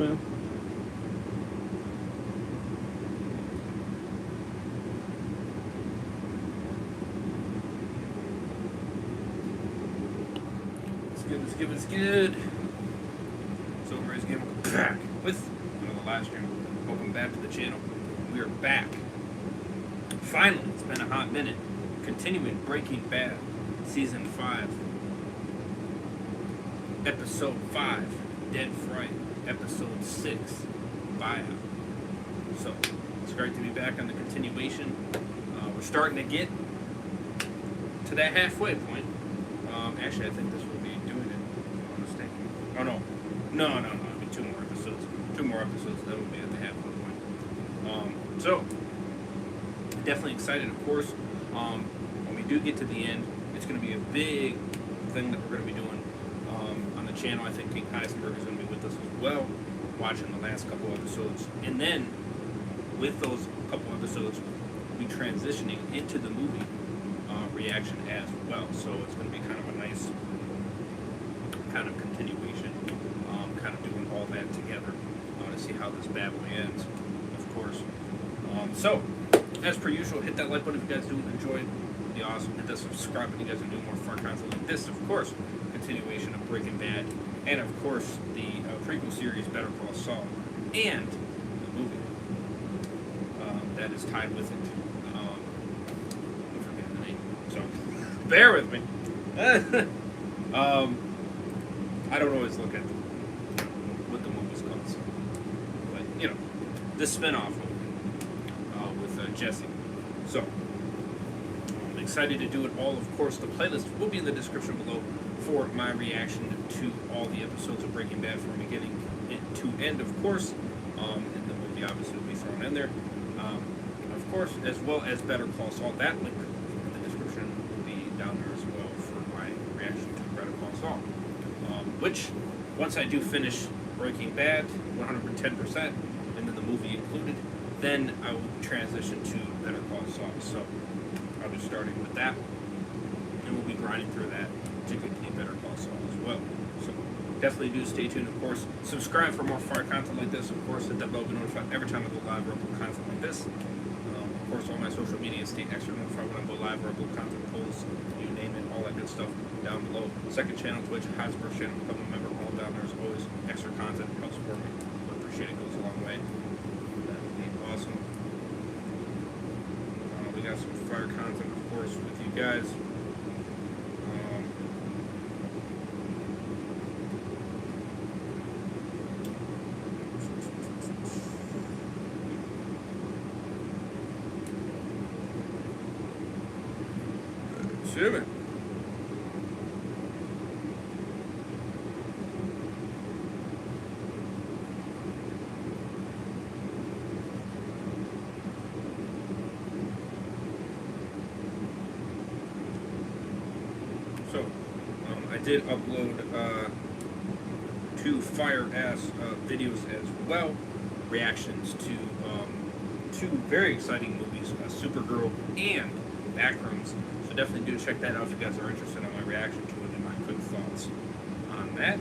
man. It's good, it's good. So everybody's getting back with another live stream. Welcome back to the channel. We are back. Finally, it's been a hot minute. Continuing Breaking Bad, Season 5. Episode 5, Dead Fright. Episode 6, Buyout. So, it's great to be back on the continuation. We're starting to get to that halfway point. Actually, I think this will be doing it, if I'm mistaken. Oh, no. No. It'll be 2 more episodes. 2 more episodes, that will be at the halfway point. So, definitely excited, of course. When we do get to the end, it's going to be a big thing that we're going to be doing on the channel. I think King Heisenberg is going to be with us as well, watching the last couple episodes. And then, with those couple episodes, we'll be transitioning into the movie reaction as well. So it's going to be kind of a nice kind of continuation, kind of doing all that together to see how this bad boy ends, of course. So, as per usual, hit that like button if you guys do enjoy it. It'd be awesome. Hit that subscribe if you guys are doing more fun content like this. Of course, continuation of Breaking Bad, and of course the prequel series Better Call Saul, and the movie that is tied with it. I'm forgetting the name, so bear with me. I don't always look at what the movie's called, so. But you know, the spinoff movie with Jesse. So I'm excited to do it all. Of course, the playlist will be in the description below for my reaction to all the episodes of Breaking Bad from beginning to end, of course. And the movie obviously will be thrown in there. Of course, as well as Better Call Saul. That link in the description will be down there as well for my reaction to Better Call Saul. Which, once I do finish Breaking Bad 110%, and then the movie included, then I will transition to Better Call Saul. So I'll be starting with that, and we'll be grinding through that to get to Better Call Saul as well. So definitely do stay tuned. Of course, subscribe for more fire content like this. Of course, hit that bell to be notified every time I go live or upload content like this. Of course, all my social media, stay extra notified when I go live or upload content, polls, you name it, all that good stuff down below. Second channel, Twitch, Heisenberg channel, become a member, all down there as always. Extra content helps support me. I appreciate it, goes a long way. That would be awesome. We got some fire content, of course, with you guys. Shiver. So, I did upload 2 fire-ass videos as well, reactions to 2 very exciting movies, Supergirl and Backrooms. So definitely do check that out if you guys are interested in my reaction to it and my quick thoughts on that.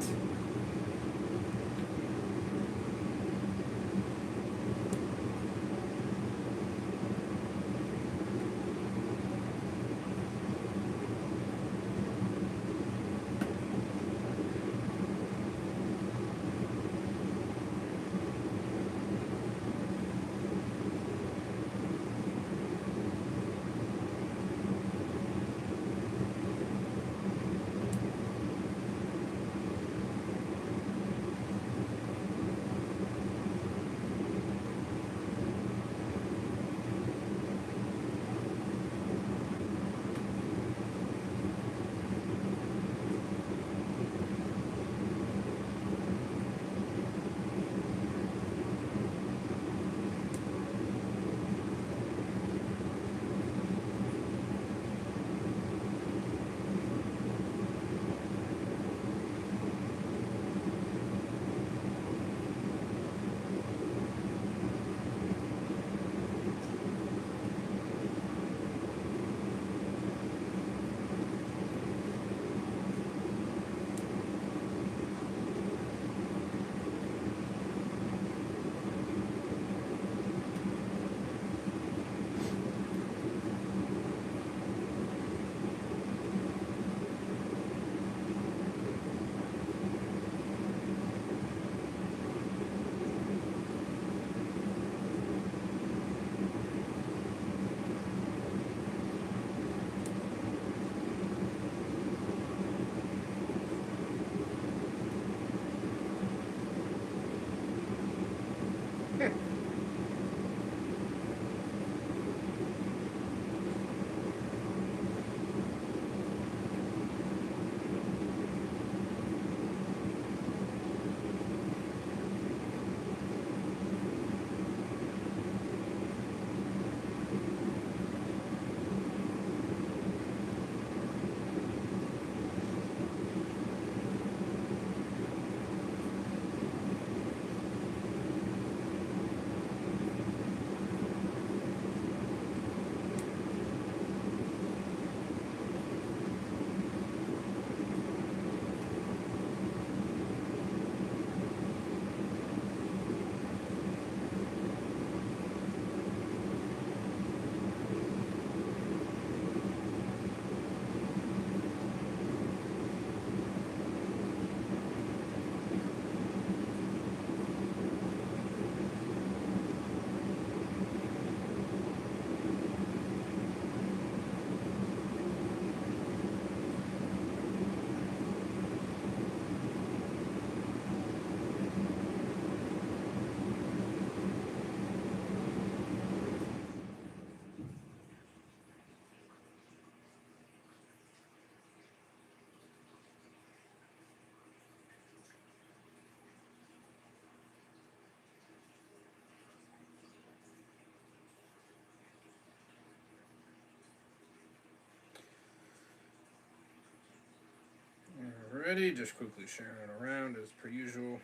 Alrighty, just quickly sharing it around as per usual.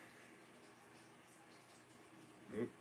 Oop.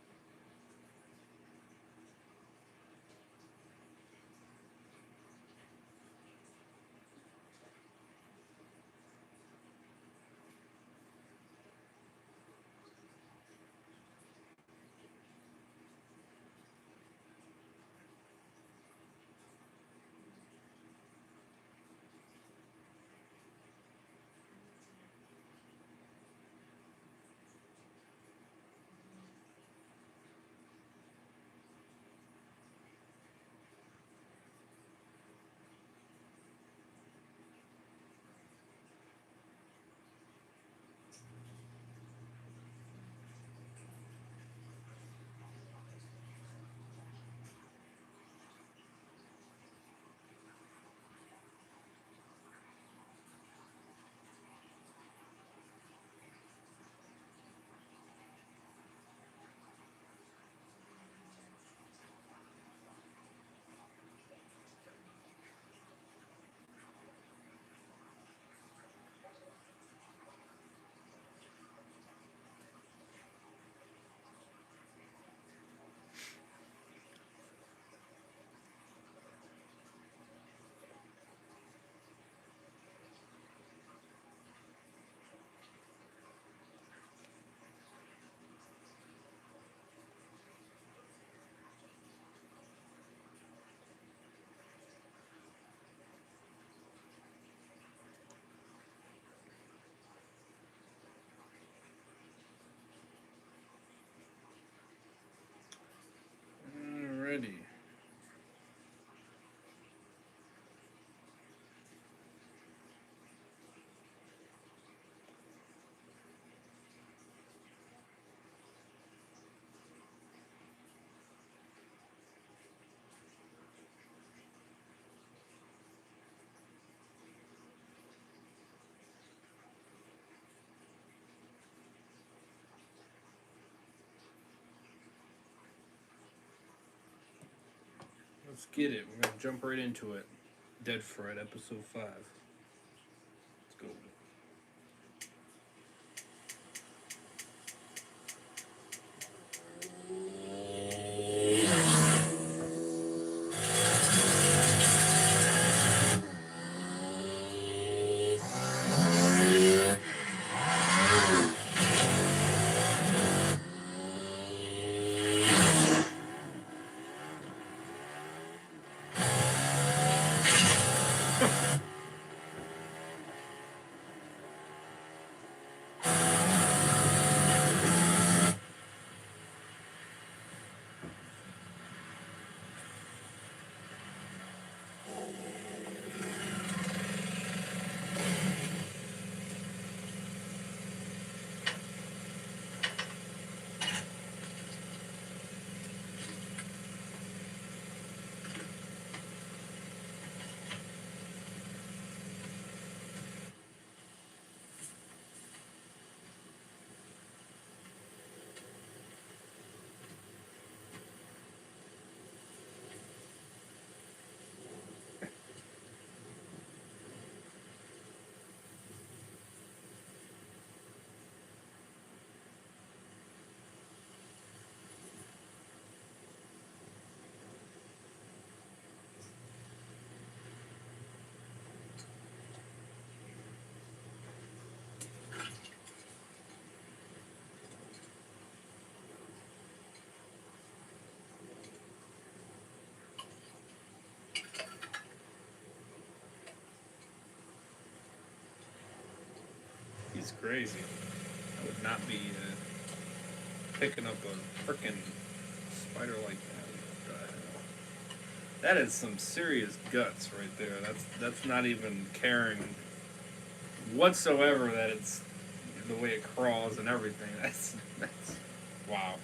Alrighty. Let's get it. We're gonna jump right into it. Dead Fred, episode 5. Let's go. He's crazy. I would not be picking up a frickin' spider like that. What the hell? That is some serious guts right there. That's not even caring whatsoever that it's the way it crawls and everything. That's wow.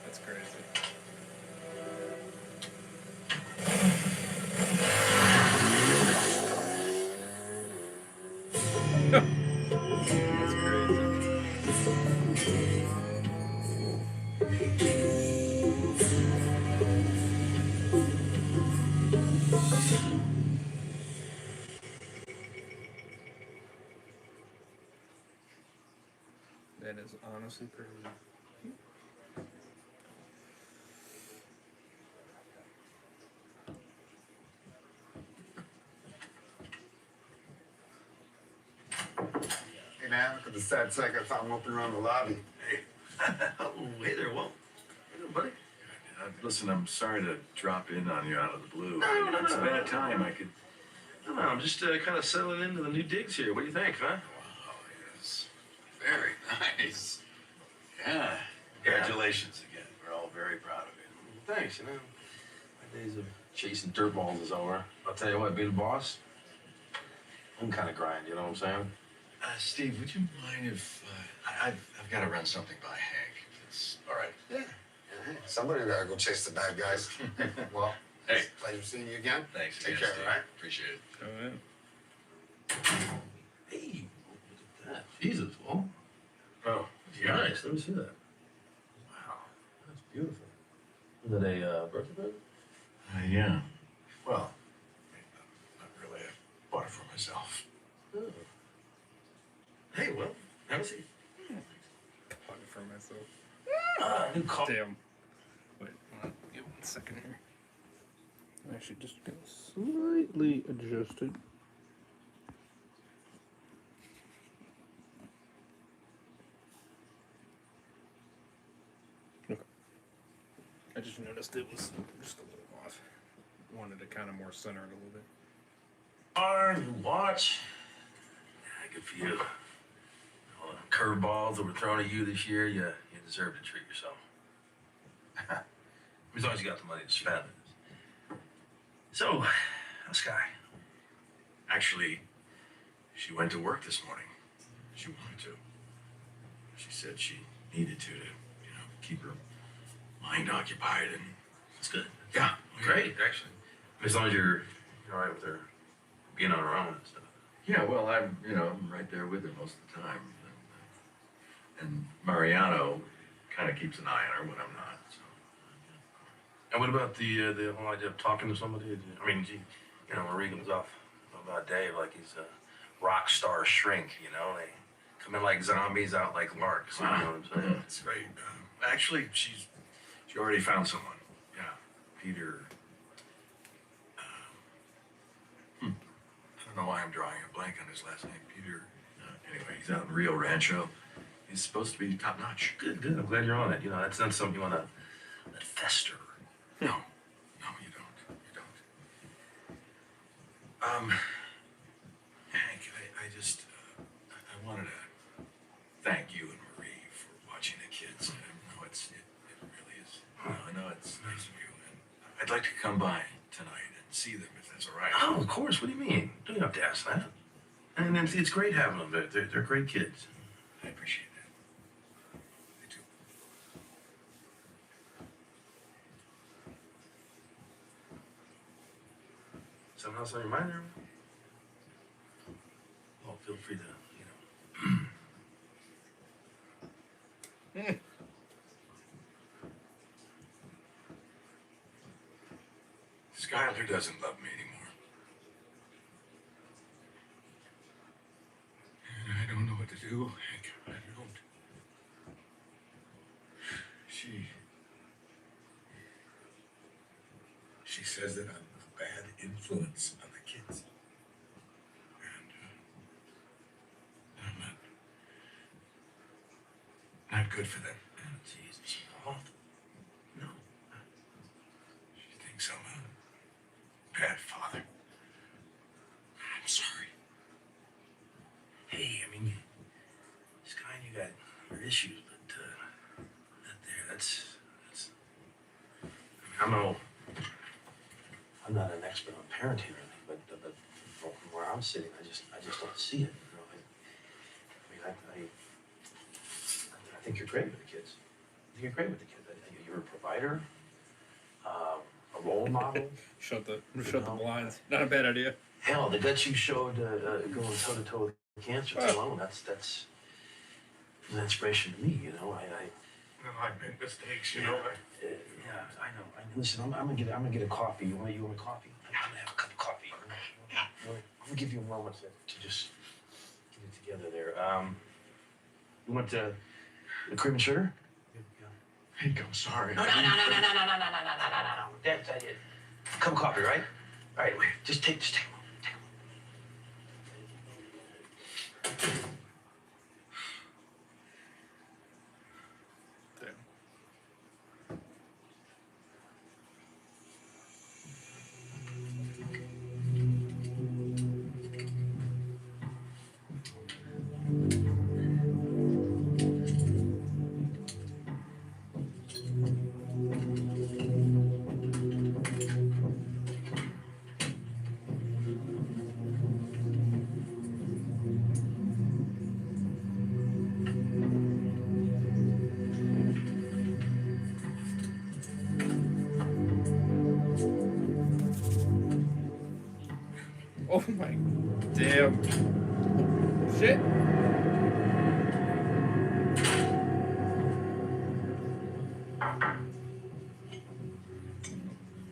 That's crazy. That's crazy. That is honestly crazy. Hey man, look at the sad sack I found moping around the lobby. Hey. Oh, hey there, Walt. How you doing, buddy? Listen, I'm sorry to drop in on you out of the blue. No, It's a bad time. I could. No, I'm just kind of settling into the new digs here. What do you think, huh? Wow, yes. Very nice. Yeah. Congratulations again. We're all very proud of you. Thanks, you know. My days of chasing dirt balls is over. I'll tell you what, being a boss, I'm kind of grind, you know what I'm saying? Steve, would you mind if I've got to run something by Hank? If it's all right. Yeah. Hey, somebody gotta go chase the bad guys. Well, Hey. pleasure seeing you again. Thanks Take again, care, Steve. all right? Appreciate it. Oh, yeah. Hey, look at that. Jesus, Walt. Oh, Nice. Let me see that. Wow, that's beautiful. Is that a birthday present? Yeah. Well, not really. I bought it for myself. Oh. Hey, well, have a seat. Plug it for myself. New car. Damn. Wait, hold on. Give 1 second here. I'm actually just gonna slightly adjust it. Okay. I just noticed it was just a little off. Wanted to kind of more center it a little bit. New watch. Yeah, good for you. All the curveballs that were thrown at you this year, you deserve to treat yourself. As long as you got the money to spend. So, how's Sky? Actually, she went to work this morning. She wanted to. She said she needed to, keep her mind occupied and. That's good. Yeah. Great, actually. As long as you're all right with her being on her own and stuff. Yeah, well, I'm right there with her most of the time. And Mariano kind of keeps an eye on her when I'm not. So. And what about the whole idea of talking to somebody? I mean, Marie comes off about Dave like he's a rock star shrink, They come in like zombies, out like larks, you know what I'm saying? That's great. Actually, she already found someone. Yeah, Peter. I don't know why I'm drawing a blank on his last name. Peter. Anyway, he's out in Rio Rancho. He's supposed to be top notch. Good. I'm glad you're on it. That's not something you want to let fester. No, you don't. You don't. Hank, I just, I wanted to thank you and Marie for watching the kids. I know it really is. I know it's nice of you, and I'd like to come by tonight and see them if that's all right. Oh, of course. What do you mean? You don't have to ask that. And then it's great having them. They're great kids. I appreciate that. I do. Something else on your mind there? Oh, feel free to, Skylar doesn't love me anymore. And I don't know what to do, Hank. I don't. She says that I'm a bad influence on the kids. And I'm not good for them. Jesus. Oh, no. She thinks I'm a bad father. I'm sorry. Hey, I mean, Sky and you got your issues, but that's. I mean, I'm not an expert on parenting or anything, but from where I'm sitting, I just don't see it. I think you're great with the kids. You're a provider, a role model. Shut the blinds. Not a bad idea. Hell, the guts you showed going toe to toe with cancer alone, that's an inspiration to me. I've made mistakes, Yeah, I know. Listen, I'm gonna get a coffee. You want a coffee? I'm gonna have a cup of coffee. I'm gonna give you a moment to just get it together there. You want The cream and sugar? Hank, I'm sorry. No. That's it. Cup of coffee, right? All right, wait. Just take a moment. Oh my damn shit.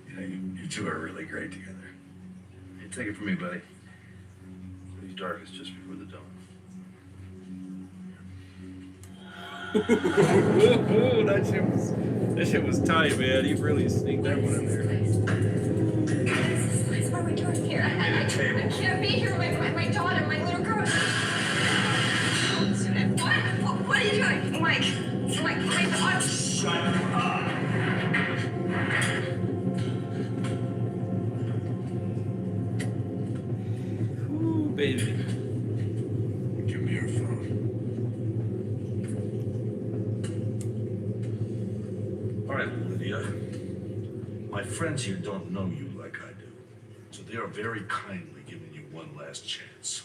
Yeah, you two are really great together. Hey, take it from me, buddy. It's darkest just before the dawn. that shit was tight, man. He really sneaked that one in there. What are we doing here? I can't be here with my daughter, my little girl. What are you doing? Mike, my daughter. Shut up! Ooh, baby. Give me your phone. All right, Lydia. My friends here don't know you like I do, so they are very kindly giving you one last chance.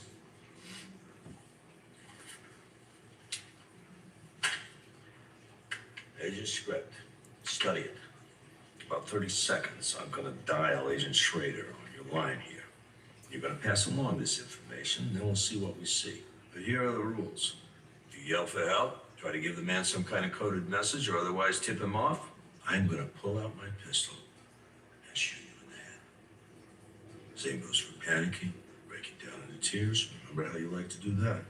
There's your script. Study it. About 30 seconds, I'm gonna dial Agent Schrader on your line here. You're gonna pass along this information, then we'll see what we see. But here are the rules. If you yell for help, try to give the man some kind of coded message, or otherwise tip him off, I'm gonna pull out my pistol and shoot you in the head. Same goes for panicking, breaking down into tears. Remember how you like to do that.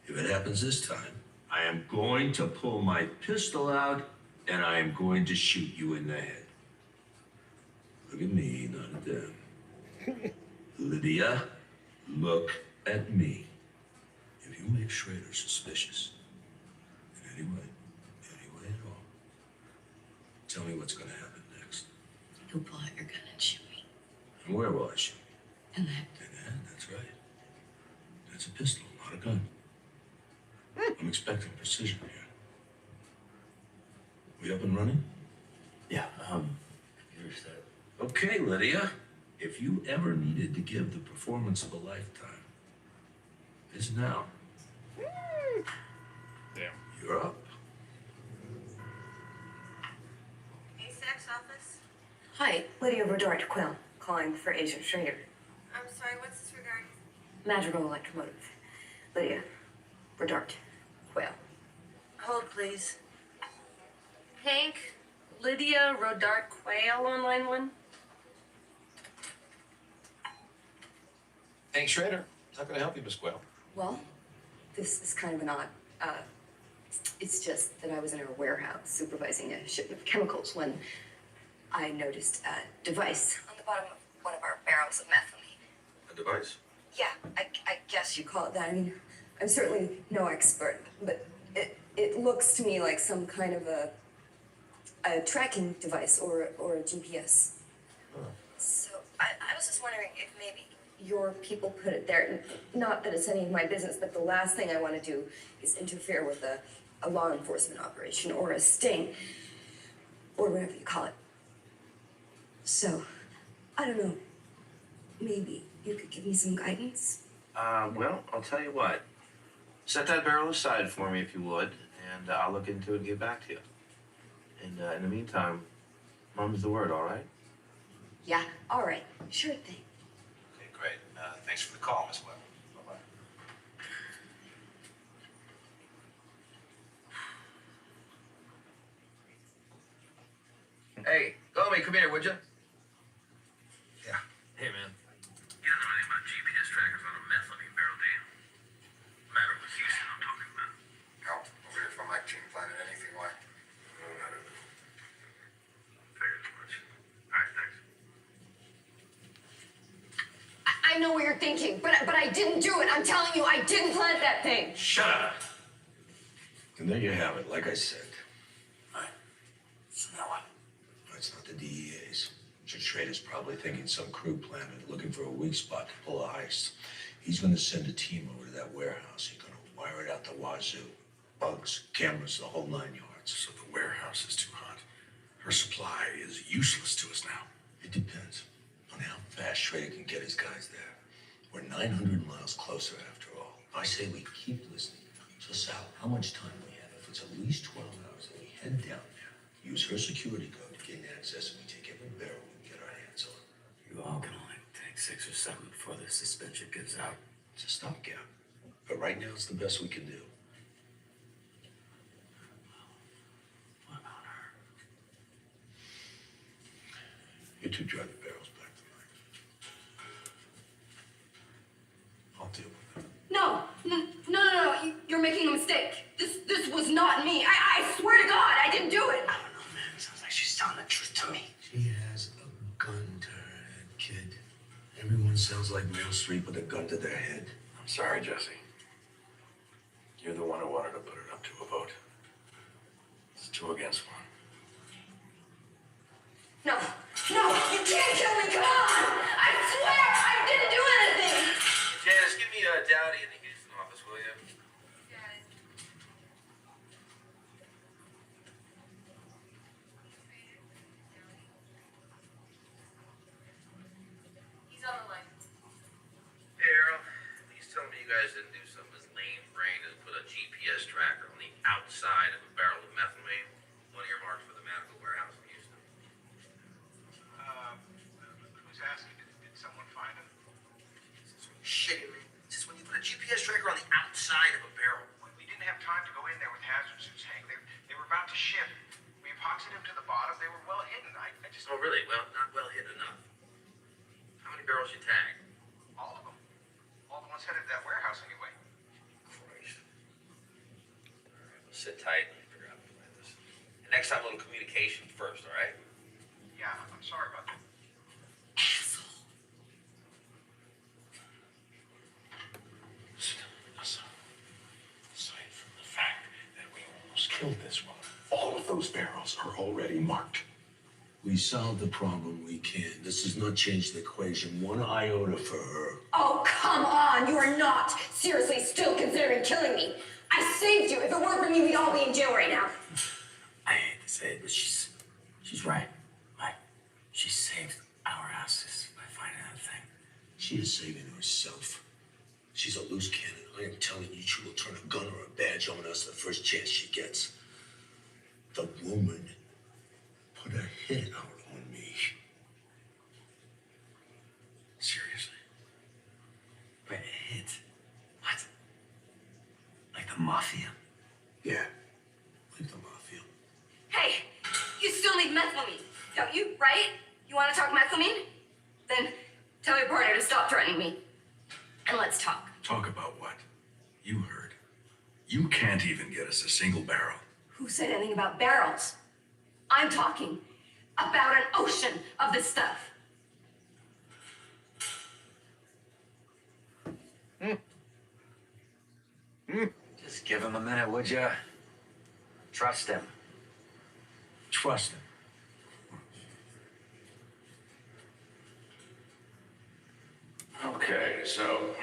If it happens this time, I am going to pull my pistol out and I am going to shoot you in the head. Look at me, not at them. Lydia, look at me. If you make Schrader suspicious in any way at all, tell me what's going to happen next. You'll pull out your gun and shoot me. And where will I shoot you? In the head. In the head, that's right. That's a pistol, not a gun. I'm expecting precision here. We up and running? Yeah, you're set. Okay, Lydia. If you ever needed to give the performance of a lifetime, it's now. Damn. You're up. Ep6 office? Hi, Lydia Rodart Quill, calling for Agent Schrader. I'm sorry, what's this regarding? Madrigal Electromotive. Lydia Rodart Quill. Hold, please. Hank, Lydia Rodart Quail on line one. Hank Schrader, how can I help you, Miss Quayle? Well, this is kind of an odd, it's just that I was in a warehouse supervising a shipment of chemicals when I noticed a device on the bottom of one of our barrels of methylamine. A device? Yeah, I guess you call it that. I mean, I'm certainly no expert, but it looks to me like some kind of a tracking device or a GPS. So I was just wondering if maybe your people put it there. Not that it's any of my business, but the last thing I want to do is interfere with a law enforcement operation or a sting or whatever you call it. So, I don't know. Maybe you could give me some guidance? Well, I'll tell you what. Set that barrel aside for me if you would, and I'll look into it and get back to you. And in the meantime, mum's the word, all right? Yeah, all right. Sure thing. Okay, great. Thanks for the call, Miss Quayle. Bye-bye. Hey, Gomi, come here, would you? Yeah. Hey, man. You don't know anything about GPS trackers on a methylamine barrel, do you? Matter with Houston, I'm talking about. No, over here from my team plan. you're thinking, but I didn't do it. I'm telling you, I didn't plant that thing. Shut up! And there you have it, like I said. Right. So now what? It's not the DEA's. Richard Schrader's probably thinking some crew planned it, looking for a weak spot to pull a heist. He's gonna send a team over to that warehouse. He's gonna wire it out the wazoo. Bugs, cameras, the whole 9 yards. So the warehouse is too hot. Her supply is useless to us now. It depends on how fast Schrader can get his guys there. We're 900 miles closer after all. I say we keep listening. Just out how much time we have. If it's at least 12 hours, then we head down there, use her security code to gain access, and we take every barrel we can get our hands on. You all can only take 6 or 7 before the suspension gives out. It's a stopgap. But right now, it's the best we can do. What about her? You two drive the barrels back to mine. I'll deal with it. No. You're making a mistake. This was not me. I swear to God, I didn't do it. I don't know, man. Sounds like she's telling the truth to me. She has a gun to her head, kid. Everyone sounds like Meryl Streep with a gun to their head. I'm sorry, Jesse. You're the one who wanted to put it up to a vote. It's 2 against 1. No, you can't kill me. Come on. I swear I didn't do anything. Janice, give me a Dowdy in the Houston office, will you? Got it. He's on the line. Hey, Earl. Please tell me you guys didn't do something as lame brain as put a GPS tracker on the outside of a barrel of methamphetamine, one of your marks for the medical warehouse in Houston. Who's asking? Did someone find him? Shitting me. Just when you put a GPS tracker on the outside of a barrel. We didn't have time to go in there with hazard suits, Hank. They were about to ship. We epoxied them to the bottom. They were well hidden. I just... Oh, really? Well, not well hidden enough. How many barrels you tagged? All of them. All the ones headed to that warehouse, anyway. Christ. All right, well, sit tight and figure out how to play this. And next time, a little communication first, all right? Yeah, I'm sorry about that. Aside from the fact that we almost killed this woman, all of those barrels are already marked. We solved the problem we can. This does not change the equation one iota for her. Oh, come on. You are not seriously still considering killing me. I saved you. If it weren't for me, we'd all be in jail right now. I hate to say it, but she's right. Like, she saved our asses by finding that thing. She is saving herself. She's a loose cannon. I am telling you, she will turn a gun or a badge on us the first chance she gets. The woman put a hit out on me. Seriously? Wait, a hit? What? Like the mafia? Yeah, like the mafia. Hey, you still need methylamine, don't you? Right? You want to talk methylamine? Then tell your partner to stop threatening me. And let's talk. Talk about what? You heard. You can't even get us a single barrel. Who said anything about barrels? I'm talking about an ocean of this stuff. Just give him a minute, would ya? Trust him. Trust him. Okay, so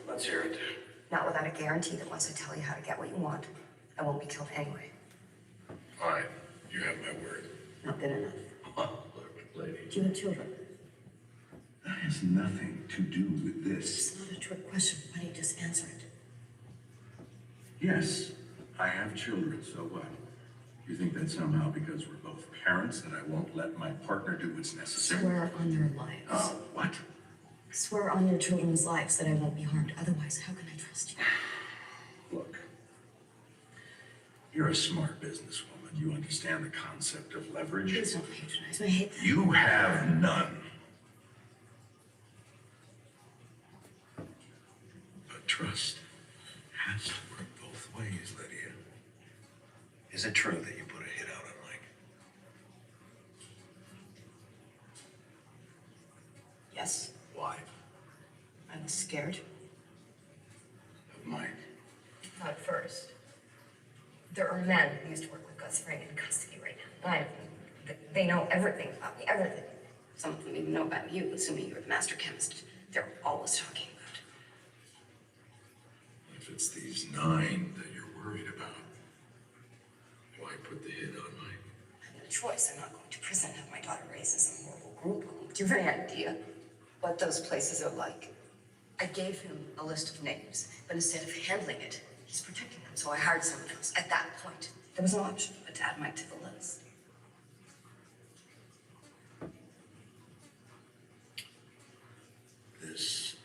let's hear it. Not without a guarantee that once I tell you how to get what you want, I won't be killed anyway. Fine. You have my word. Not good enough. Lady. Do you have children? That has nothing to do with this. It's not a trick question. Why don't you just answer it? Yes, I have children, so what? You think that somehow because we're both parents that I won't let my partner do what's necessary? Swear on their lives. Oh, what? Swear on your children's lives that I won't be harmed. Otherwise, how can I trust you? Look, you're a smart businesswoman. You understand the concept of leverage. Please don't patronize me. I hate that. You have none. But trust has to work both ways, Lydia. Is it true that you put a hit out on Mike? Yes. Why? scared? Of Mike. Not at first. There are men who used to work with Gus Fring in custody right now. They know everything about me, everything. Some of them even know about you, assuming you're the master chemist. They're always talking about. If it's these 9 that you're worried about, why put the hit on Mike? I have no choice. I'm not going to prison and have my daughter raised in some horrible group home. Do you have any idea what those places are like? I gave him a list of names, but instead of handling it, he's protecting them, so I hired someone else. At that point, there was no option but to add Mike to the list. This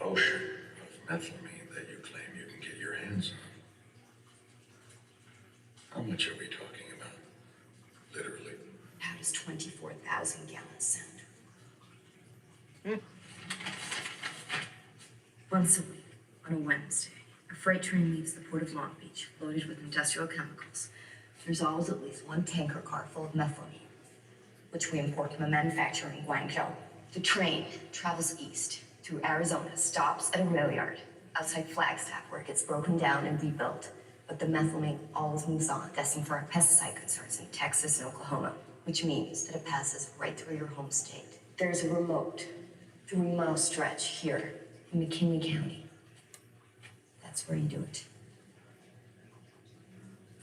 ocean of methamphetamine that you claim you can get your hands on. How much are we talking about? Literally. How does 24,000 gallons sound? Once a week, on a Wednesday, a freight train leaves the port of Long Beach, loaded with industrial chemicals. There's always at least one tanker car full of methylamine, which we import from a manufacturer in Guangzhou. The train travels east through Arizona, stops at a rail yard outside Flagstaff, where it gets broken down and rebuilt. But the methylamine always moves on, destined for our pesticide concerns in Texas and Oklahoma, which means that it passes right through your home state. There's a remote 3-mile stretch here in McKinley County. That's where you do it.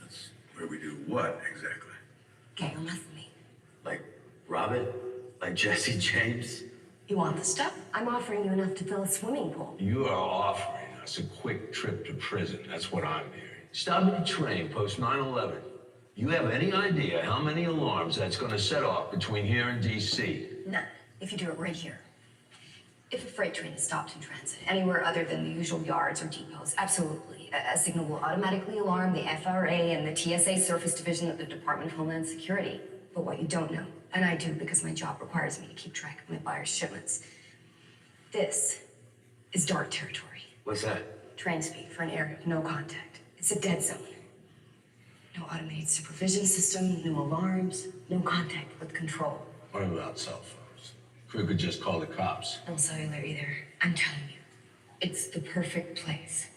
That's where we do what exactly? Get your methylamine. Like Robin? Like Jesse James? You want the stuff? I'm offering you enough to fill a swimming pool. You are offering us a quick trip to prison. That's what I'm hearing. Stop at the train, post 9/11. You have any idea how many alarms that's going to set off between here and D.C.? None, if you do it right here. If a freight train is stopped in transit anywhere other than the usual yards or depots, absolutely. A signal will automatically alarm the FRA and the TSA Surface Division of the Department of Homeland Security. But what you don't know, and I do because my job requires me to keep track of my buyer's shipments, this is dark territory. What's that? Train speed for an area of no contact. It's a dead zone. No automated supervision system, no alarms, no contact with control. What about cell phones? Crew could just call the cops. No cellular either. I'm telling you, it's the perfect place.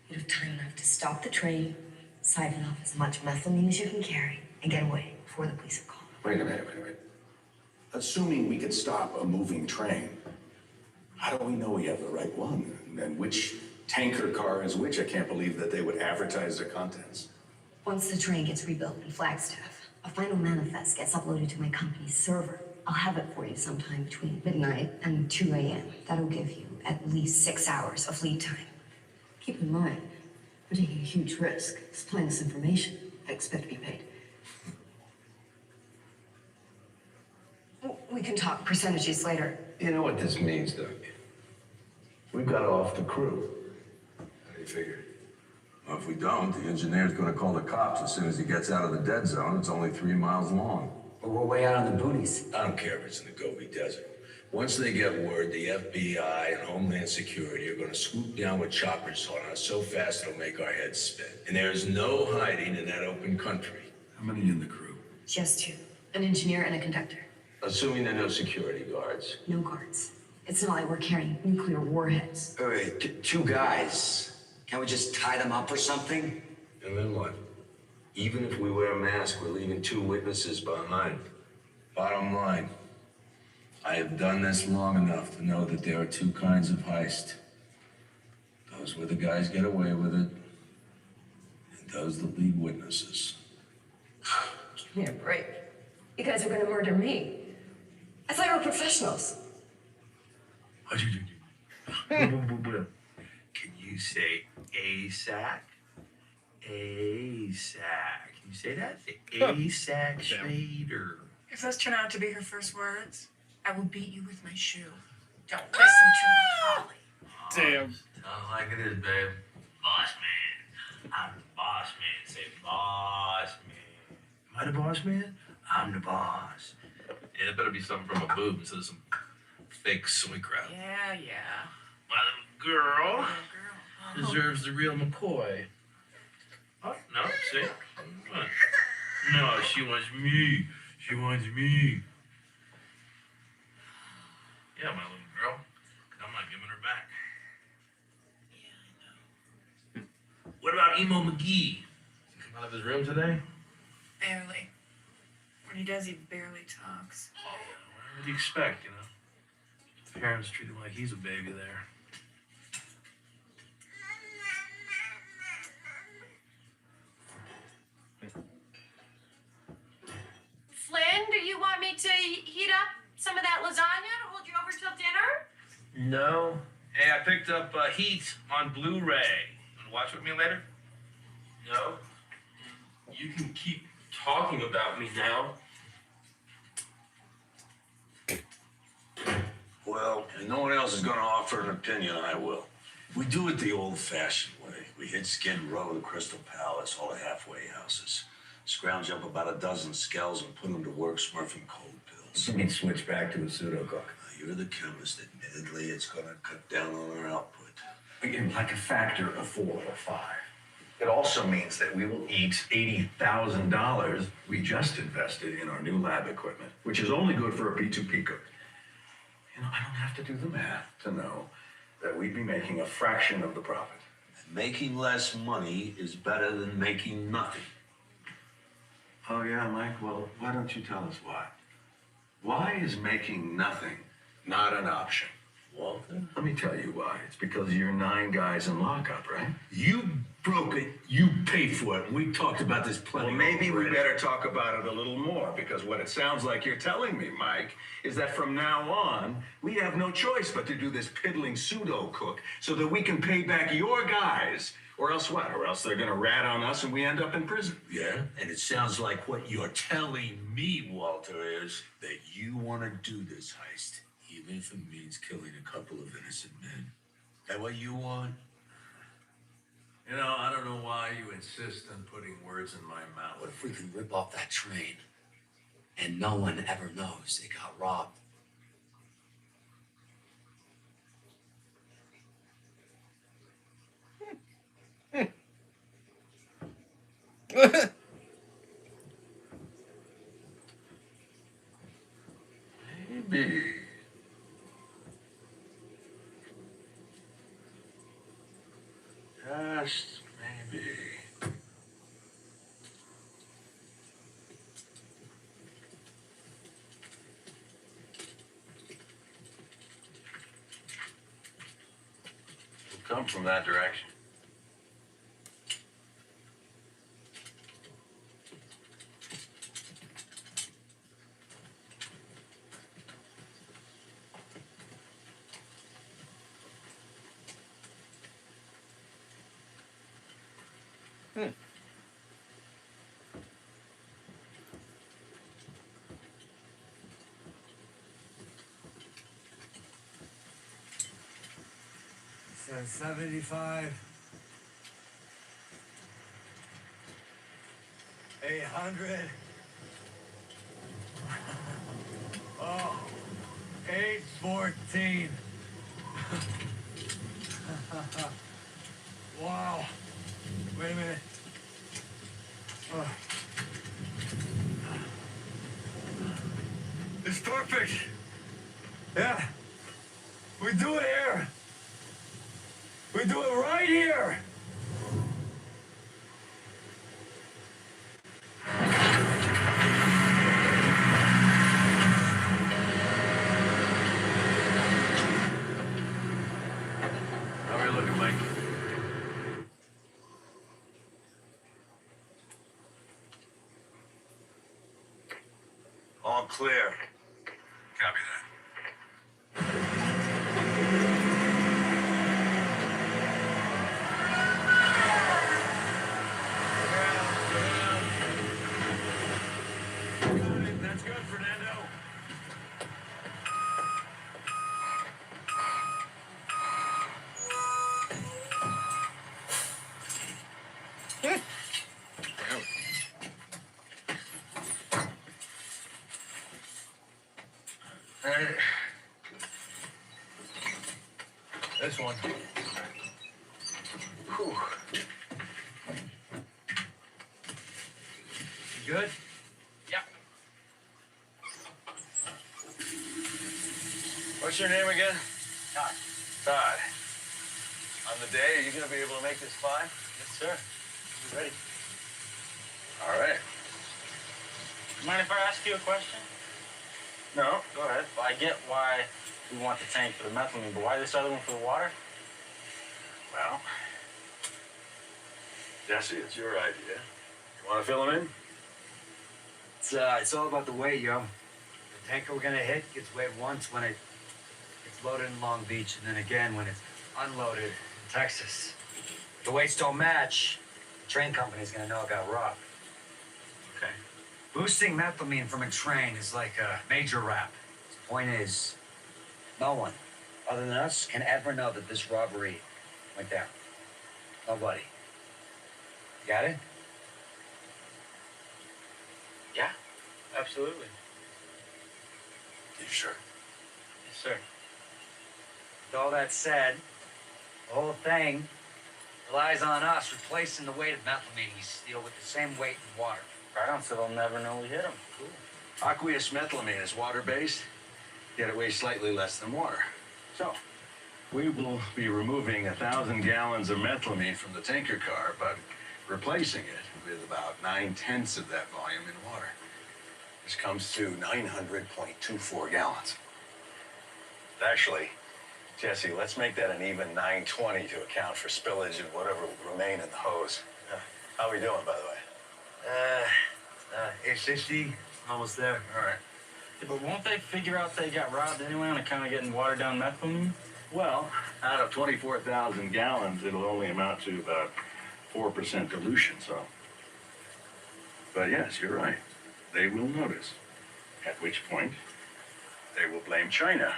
You'd have time enough to stop the train, siphon off as much methylamine as you can carry, and get away before the police are called. Wait a minute. Assuming we could stop a moving train, how do we know we have the right one? And which tanker car is which? I can't believe that they would advertise their contents. Once the train gets rebuilt in Flagstaff, a final manifest gets uploaded to my company's server. I'll have it for you sometime between midnight and 2 a.m. That'll give you at least 6 hours of lead time. Keep in mind, we're taking a huge risk supplying this information. I expect to be paid. We can talk percentages later. You know what this means, don't you? We've got to off the crew. How do you figure? Well, if we don't, the engineer's gonna call the cops as soon as he gets out of the dead zone. It's only 3 miles long. But we're way out on the boonies. I don't care if it's in the Gobi Desert. Once they get word, the FBI and Homeland Security are going to swoop down with choppers on us so fast it'll make our heads spin. And there is no hiding in that open country. How many in the crew? Just 2. An engineer and a conductor. Assuming there are no security guards. No guards. It's not like we're carrying nuclear warheads. Wait, 2 guys. Can't we just tie them up or something? And then what? Even if we wear a mask, we're leaving 2 witnesses behind. Bottom line, I have done this long enough to know that there are 2 kinds of heist. Those where the guys get away with it, and those that leave witnesses. Give me a break. You guys are gonna murder me. I thought you were professionals. Can you say ASAC? ASAC. Can you say that? Say ASAC Schrader. If those turn out to be her first words, I will beat you with my shoe. Don't listen to me, Holly. Damn. Tell it like it is, babe. Boss man. I'm the boss man. Say boss man. Am I the boss man? I'm the boss. Yeah, it better be something from a boob instead of some fake soy crap. Yeah. My little girl Little girl. deserves the real McCoy. Oh, no, see? What? No, she wants me. She wants me. Yeah, my little girl. I'm not giving her back. about Emo McGee? Did he come out of his room today? Barely. When he does, he barely talks. What do you expect, you know? Parents treat him like he's a baby there. Flynn, do you want me to heat up some of that lasagna to hold you over till dinner? No. Hey, I picked up Heat on Blu-ray. Wanna watch with me later? No. You can keep talking about me now. Well, and no one else is gonna offer an opinion, I will. We do it the old-fashioned way. We hit Skid Row, the Crystal Palace, all the halfway houses. Scrounge up about a dozen skells and put them to work smurfing cold pills. You mean switch back to a pseudo-cook? You're the chemist. Admittedly, it's gonna cut down on our output. Again, like a factor of 4 or 5. It also means that we will eat $80,000 we just invested in our new lab equipment, which is only good for a P2P cook. You know, I don't have to do the math to know that we'd be making a fraction of the profit. And making less money is better than making nothing. Oh, yeah, Mike? Well, why don't you tell us why? Why is making nothing not an option? Walter? Let me tell you why. It's because you're 9 guys in lockup, right? You broke it, you paid for it, and we talked about this plenty. Well, maybe we already. better talk about it a little more, because what it sounds like you're telling me, Mike, is that from now on, we have no choice but to do this piddling pseudo-cook so that we can pay back your guys, or else what? Or else they're gonna rat on us and we end up in prison. Yeah, and it sounds like what you're telling me, Walter, is that you want to do this heist, even if it means killing a couple of innocent men. That what you want? You know, I don't know why you insist on putting words in my mouth. What if we can rip off that train and no one ever knows it got robbed? Maybe. Just maybe. We'll come from that direction. Says 75. 800. Oh, 814. Wow. Wait a minute. Oh. It's perfect. Yeah. We do it here. We do it right here. How are you looking, Mike? All clear. Copy that. That's good, Fernando. This one. Whew. You good? Yeah. What's your name again? Todd. Todd. On the day, are you gonna be able to make this fly? Yes, sir. We're ready. All right. Mind if I ask you a question? No, go ahead. Well, I get why we want the tank for the methylamine, but why this other one for the water? Well, Jesse, it's your idea. You want to fill him in? It's all about the weight, yo. The tanker we're gonna hit gets weighed once when it gets loaded in Long Beach, and then again when it's unloaded in Texas. If the weights don't match, the train company's gonna know it got robbed. Okay. Boosting methylamine from a train is like a major rap. The point is, no one, other than us, can ever know that this robbery went down. Nobody. Got it? Yeah, absolutely. You sure? Yes, sir. With all that said, the whole thing relies on us replacing the weight of methylamine we steal with the same weight in water. Right on, so they'll never know we hit them. Cool. Aqueous methylamine is water-based, yet it weighs slightly less than water. So, we will be removing 1,000 gallons of methylamine from the tanker car, but replacing it with about 9/10 of that volume in water. This comes to 900.24 gallons. Actually, Jesse, let's make that an even 920 to account for spillage and whatever will remain in the hose. How are we doing, by the way? 860, almost there. All right. Yeah, but won't they figure out they got robbed anyway on account of getting watered down methylamine? Well, out of 24,000 gallons, it'll only amount to about 4% dilution, so. But yes, you're right. They will notice. At which point, they will blame China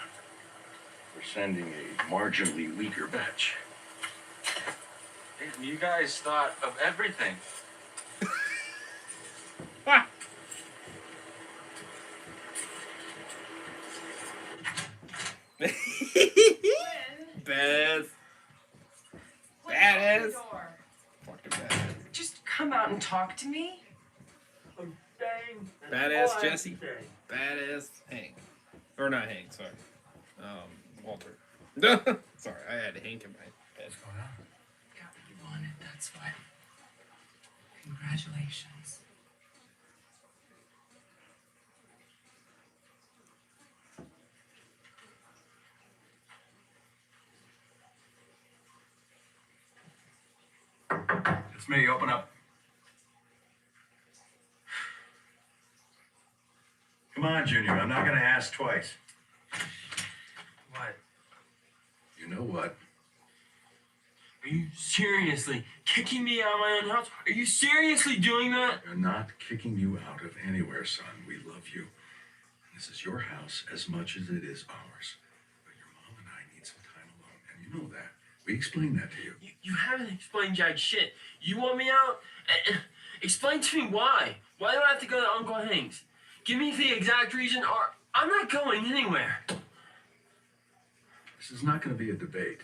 for sending a marginally weaker batch. Damn, you guys thought of everything. Badass. Badass. Fucking badass. Just come out and talk to me. Badass Jesse. Badass Hank. Or not Hank, sorry. Walter. Sorry, I had Hank in my head. Got what you wanted, that's what. Congratulations. It's me, open up. Come on, Junior, I'm not gonna ask twice. What? You know what? Are you seriously kicking me out of my own house? Are you seriously doing that? We're not kicking you out of anywhere, son. We love you. And this is your house as much as it is ours. But your mom and I need some time alone, and you know that. We explained that to you. You haven't explained jack shit. You want me out? Explain to me why. Why do I have to go to Uncle Hank's? Give me the exact reason, or I'm not going anywhere. This is not going to be a debate.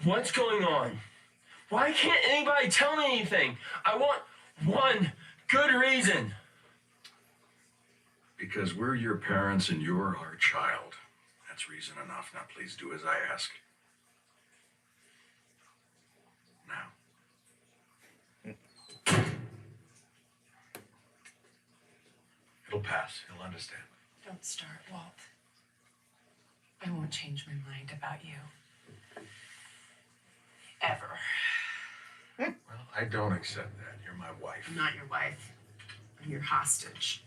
What's going on? Why can't anybody tell me anything? I want one good reason. Because we're your parents and you're our child. That's reason enough. Now please do as I ask. Now. It'll pass. He'll understand. Don't start, Walt. I won't change my mind about you. Ever. Well, I don't accept that. You're my wife. I'm not your wife. I'm your hostage.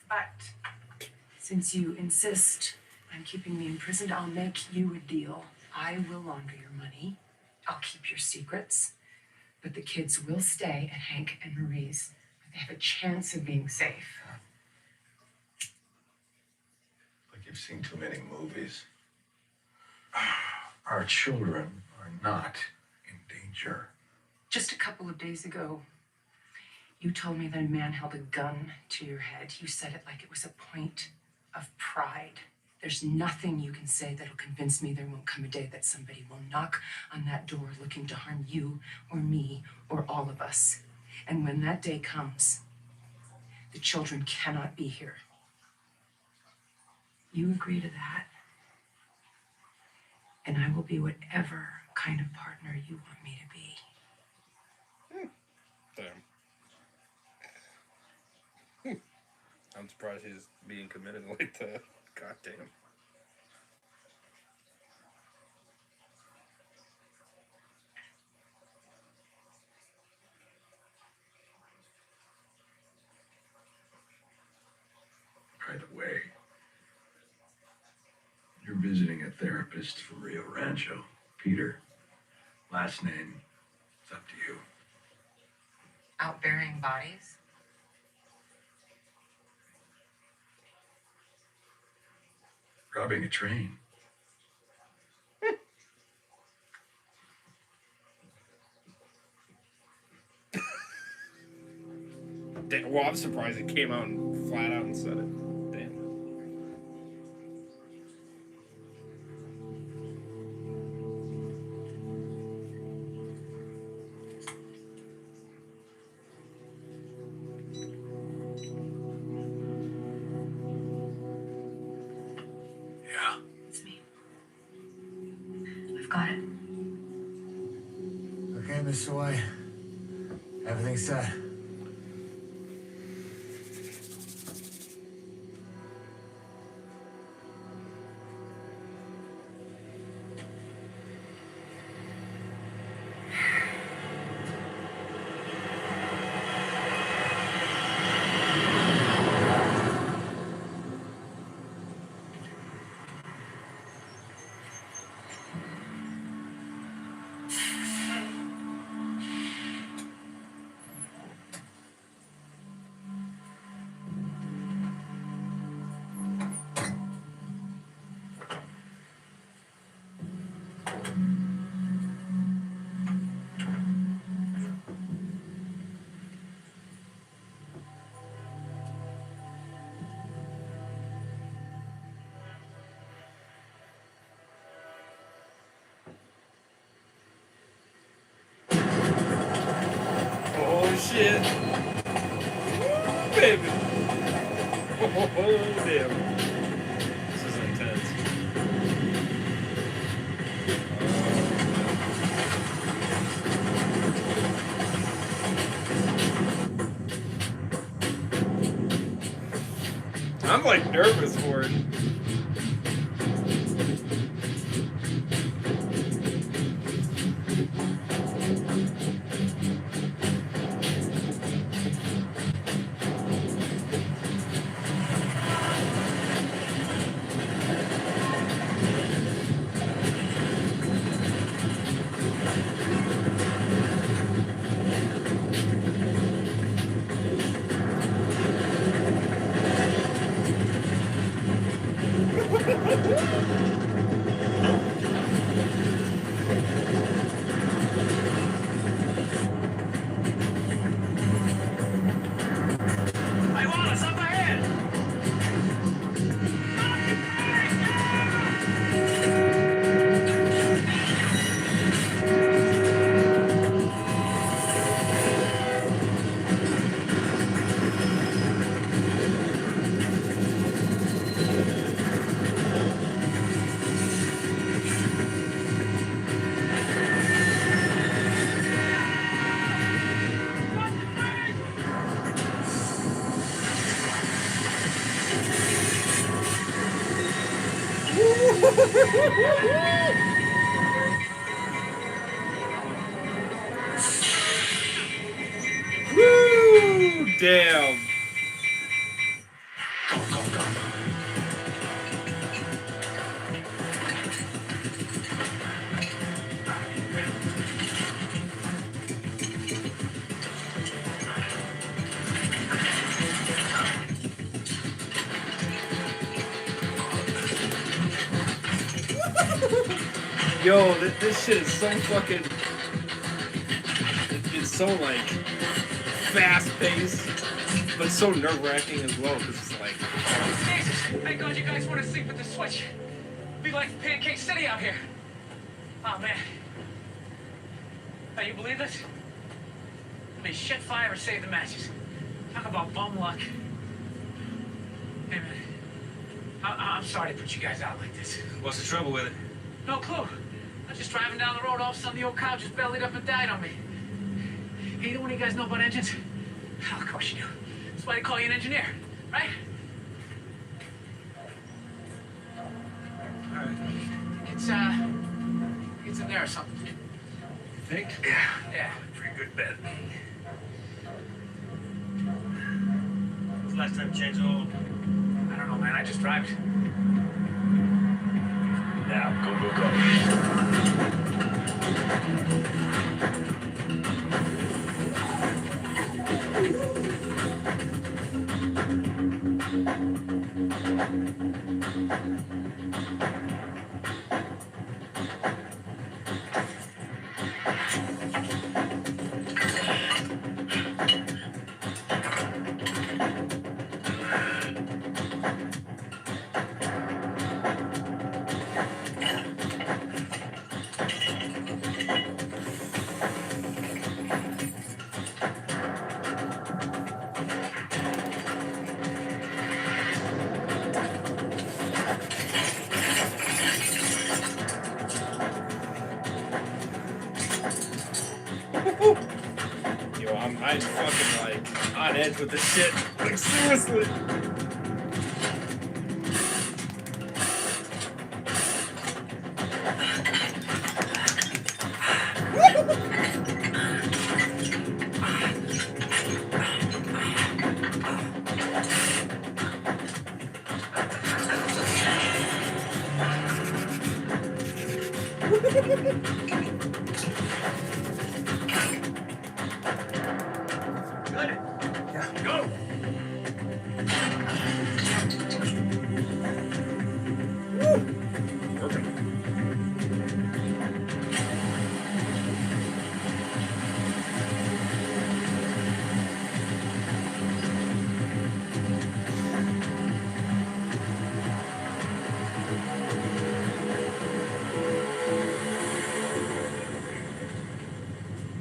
But since you insist on keeping me imprisoned, I'll make you a deal. I will launder your money. I'll keep your secrets. But the kids will stay at Hank and Marie's. They have a chance of being safe. Like you've seen too many movies. Our children are not in danger. Just a couple of days ago, you told me that a man held a gun to your head. You said it like it was a point of pride. There's nothing you can say that'll convince me there won't come a day that somebody will knock on that door looking to harm you or me or all of us. And when that day comes, the children cannot be here. You agree to that, and I will be whatever kind of partner you want me to be. I'm surprised he's being committed like that. God damn. By the way, you're visiting a therapist from Rio Rancho, Peter. Last name, it's up to you. Out burying bodies? Robbing a train. Damn, well, I'm surprised it came out and flat out and said it. Damn. Yeah. It's me. I've got it. Okay, Mr. White. Everything's set. Oh shit. Woo, baby. Oh damn. This is intense. I'm like nervous for it. I want us up ahead! Woo! Damn. Yo, this shit is so fucking. It's so like fast paced, but so nerve wracking as well. Because it's like. Jesus! Thank God you guys weren't asleep with the switch. Be like Pancake City out here. Oh man. Now you believe this? I mean, shit fire or save the matches. Talk about bum luck. Hey man, I'm sorry to put you guys out like this. What's the trouble with it? No clue. I was just driving down the road, all of a sudden the old cow just bellied up and died on me. Hey, either one of you guys know about engines? Oh, of course you do. That's why they call you an engineer, right? It's in there or something. You think? Yeah. Pretty good bet. When's the last time you changed the oil? I don't know, man. I just drive it. Now, go. Yo, I'm fucking like on edge with this shit. Like seriously.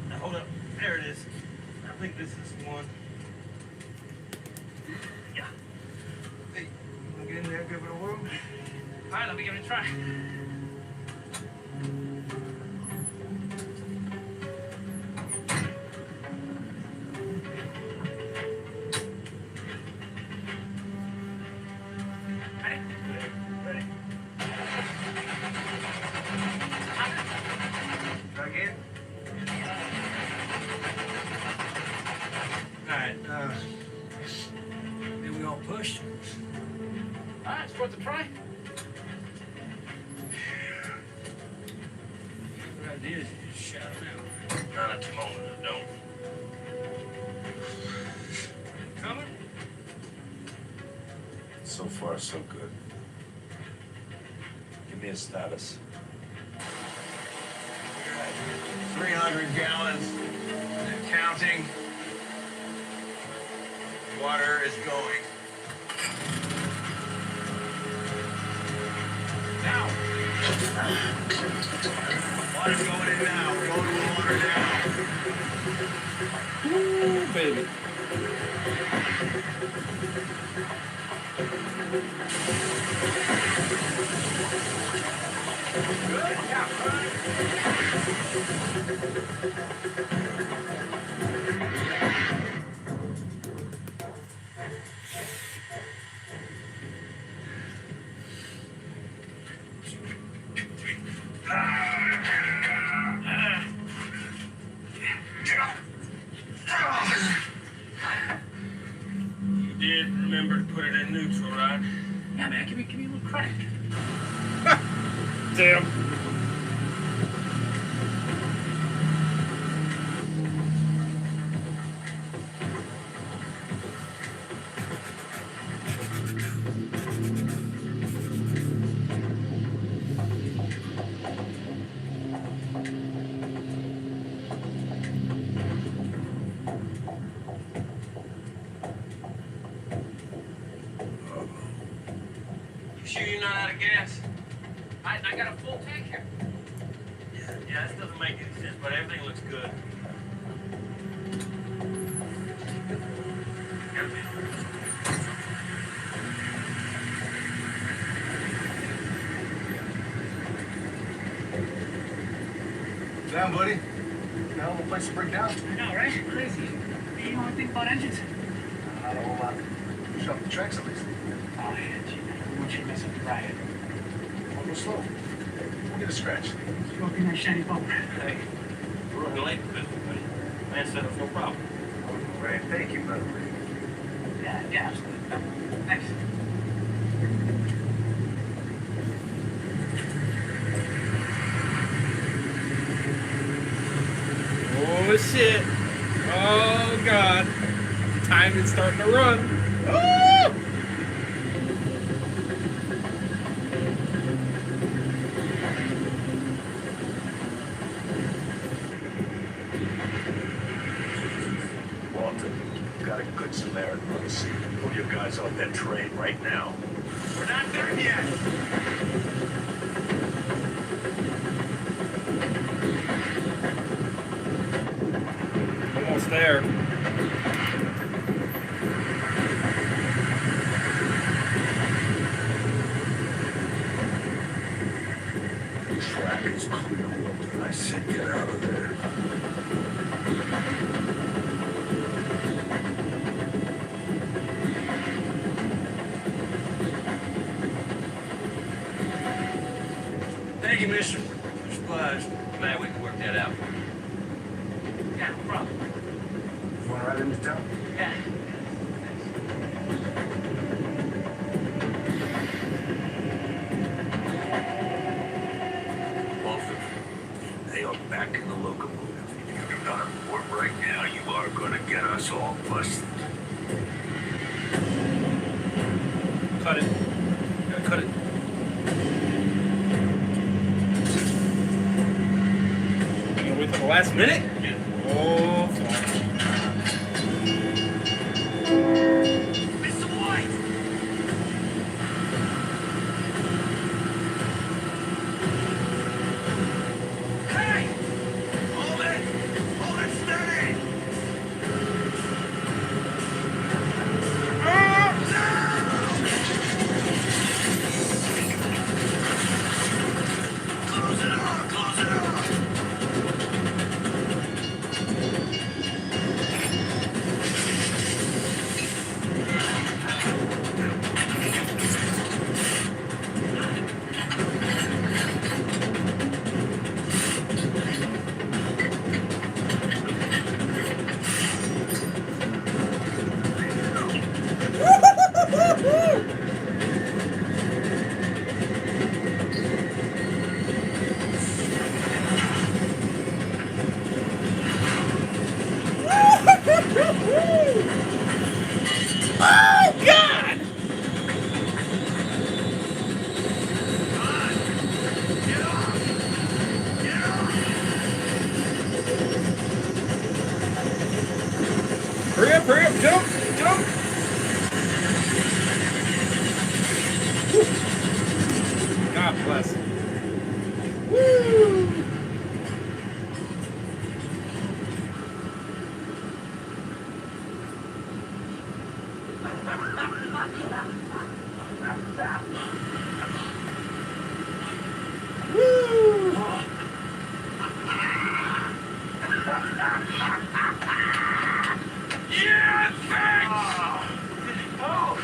Now, hold up. There it is. I think this is one. Yeah. Hey, wanna get in there, give it a whirl? All right, let me give it a try. Ready? Try again? Alright, maybe we all push. All right, it's worth a try. Good idea is you just shout them out. Not at the moment, I don't. Coming? So far, so good. Give me a status. 300 gallons and counting. Water is going. Now. Water's going in now. We're going to the water now. Ooh, baby. Good? Yeah, You did remember to put it in neutral, right? Yeah, man. Give me a little credit. Damn. You sure you're not out of gas? I got a full tank here. Yeah, this doesn't make any sense, but everything looks good. Down, buddy. Hell of a place to break down. I know, right? Crazy. You know anything about engines? Not a whole lot. Push off the tracks at least. Oh, yeah, gee, I want you to mess up the riot. What Go slow. Don't get a scratch. Smoking that shiny bumper. Hey, we're running late for business, buddy. Man said it's no problem. Right, thank you, brother. Yeah. Thanks. Oh shit. Oh god. Time is starting to run. Oh! Walter, got a good Samaritan on the scene. Pull your guys off that train right now. We're not there yet. Almost there. Track is clear, Walter. I said get out of there. Thank you, mister. Supplies. Glad we can work that out. Yeah, no problem. You want to ride into town? Yeah. Walter, they are back in the locomotive. If you're not aboard right now, you are gonna get us all busted. Cut it. Gotta cut it. You gonna wait till the last minute? Oh, fuck. Mr. White! Hey! Hold it! Hold it steady! Close it off! Close it off! Oh god! Get off! Get off! Hurry up, jump! Jump! Woo. God bless. Woo! Woo! Yeah, thanks! Oh!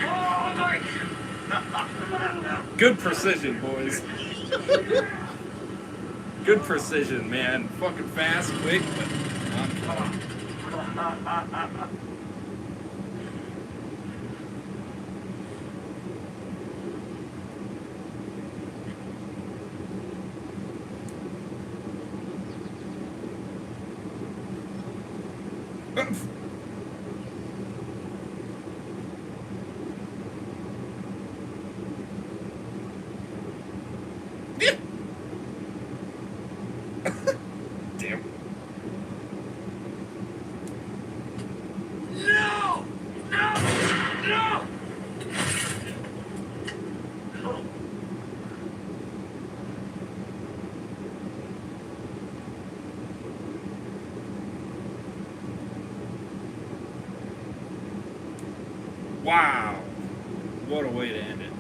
Oh, my... Good precision, boys. Good precision, man. Fucking fast, quick, but on point. Damn. No! No! No! Wow. What a way to end it.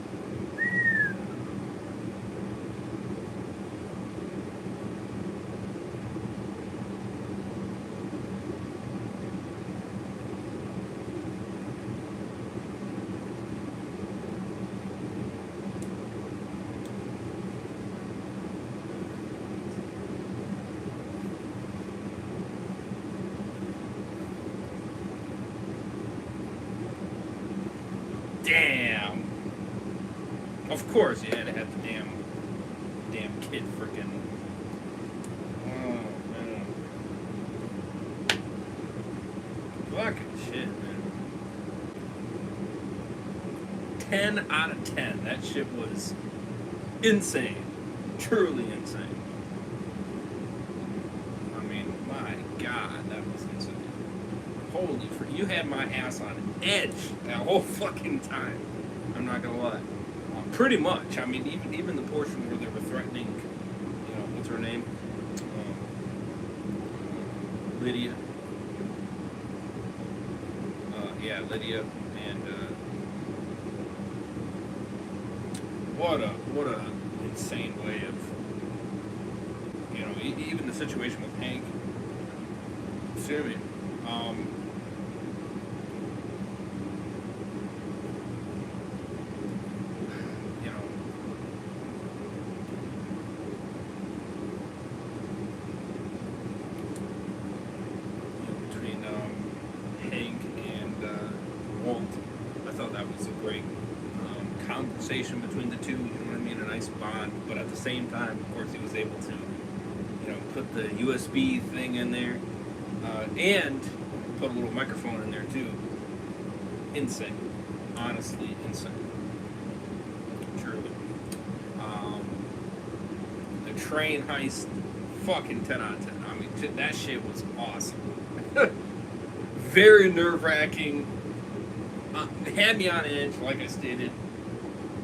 of course you had to have the damn kid freaking. Oh man. Fucking shit, man. 10 out of 10. That shit was insane. Truly insane. I mean, my God, that was insane. Holy frick. You had my ass on edge that whole fucking time. I'm not gonna lie. Pretty much. I mean, even the portion where they were threatening, you know, what's her name? Lydia. Yeah, Lydia. And what a insane way of, you know, even the situation with Hank. Excuse me. You know, between Hank and Walt, I thought that was a great conversation between the two. You know what I mean? A nice bond, but at the same time, of course, he was able to, you know, put the USB thing in there and put a little microphone in there too. Insane, honestly, insane. Truly. The train heist, fucking 10 out of 10. I mean, that shit was awesome. Very nerve-wracking. Had me on edge, like I stated,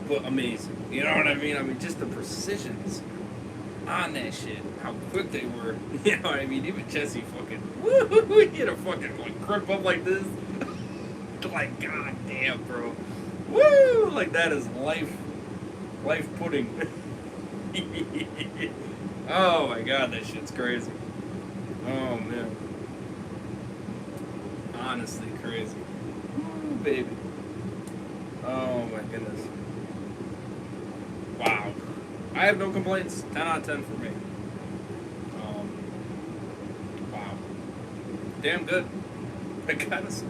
but amazing. You know what I mean? I mean, just the precisions on that shit. How quick they were. You know what I mean? Even Jesse fucking, woo, he had a fucking like grip up like this. Like, god damn, bro. Woo! Like, that is life pudding. Oh my god, that shit's crazy. Oh man. Honestly crazy. Ooh, baby. Oh my goodness. Wow. I have no complaints. 10 out of 10 for me. Wow. Damn good. I gotta say.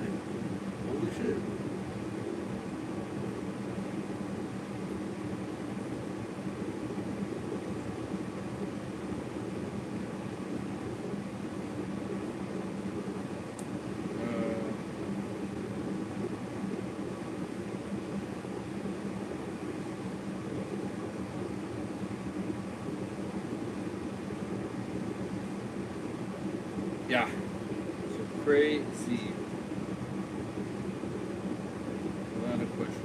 Holy shit. Yeah. So crazy. Without a question.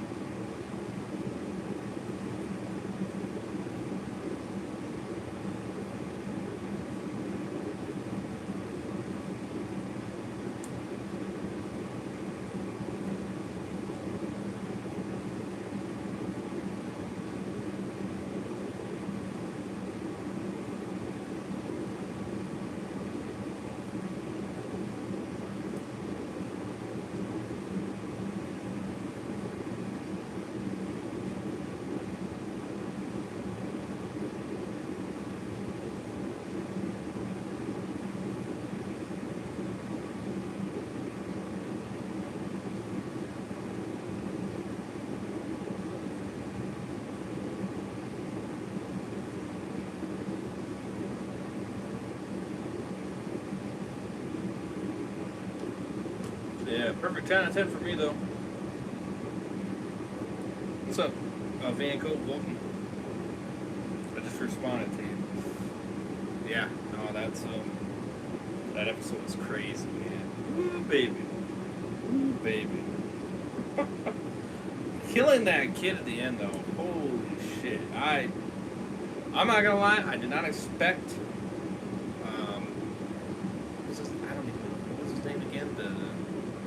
Yeah, perfect 10 out of 10 for me, though. What's up, Van Cove? Welcome. I just responded to you. Yeah, no, that's, that episode was crazy, man. Ooh, baby. Ooh, baby. Killing that kid at the end, though. Holy shit. I'm not gonna lie, I did not expect, I don't even know, what was his name again?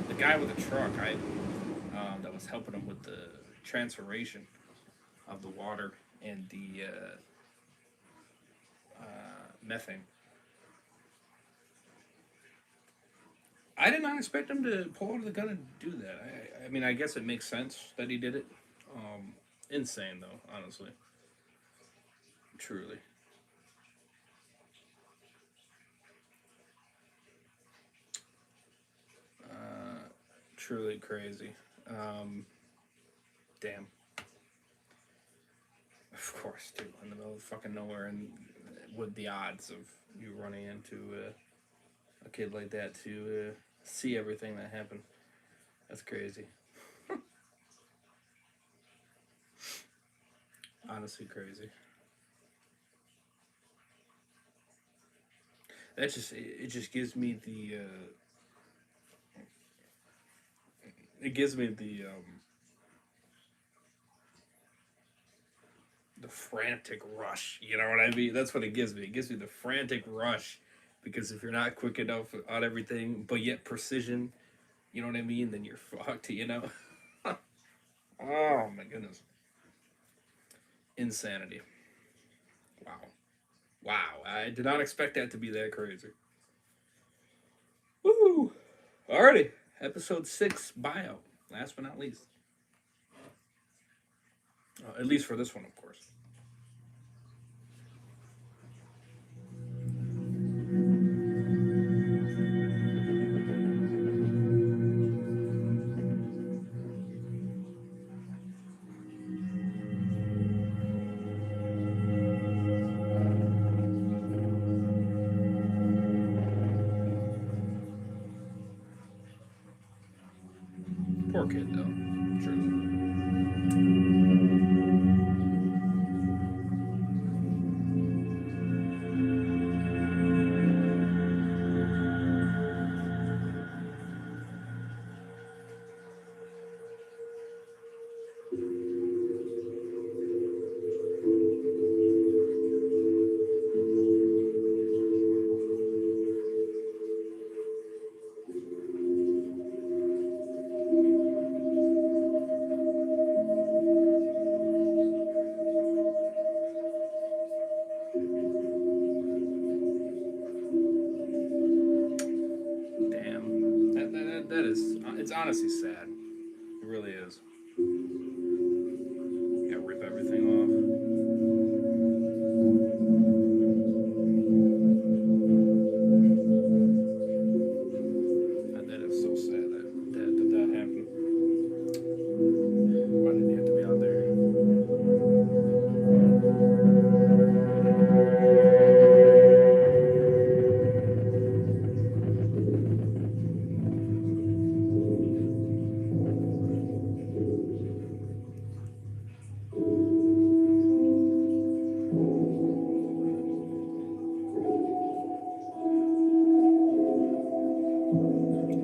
The guy with the truck, that was helping him with the transferation of the water and the methane. I did not expect him to pull out the gun and do that. I mean, I guess it makes sense that he did it. Insane, though, honestly. Truly. Truly crazy. Damn. Of course, too, in the middle of fucking nowhere, and with the odds of you running into a kid like that to see everything that happened. That's crazy. Honestly, crazy. It just gives me the frantic rush. You know what I mean? That's what it gives me. It gives me the frantic rush, because if you're not quick enough on everything, but yet precision, you know what I mean? Then you're fucked. You know? Oh my goodness. Insanity. Wow. Wow. I did not expect that to be that crazy. Woo! Alrighty. Episode 6, bio. Last but not least. At least for this one, of course. Poor kid, though. Truly. Damn. That is... It's honestly sad. It really is. Gotta rip everything off. That is so sad that happened. Why did he have to be out there?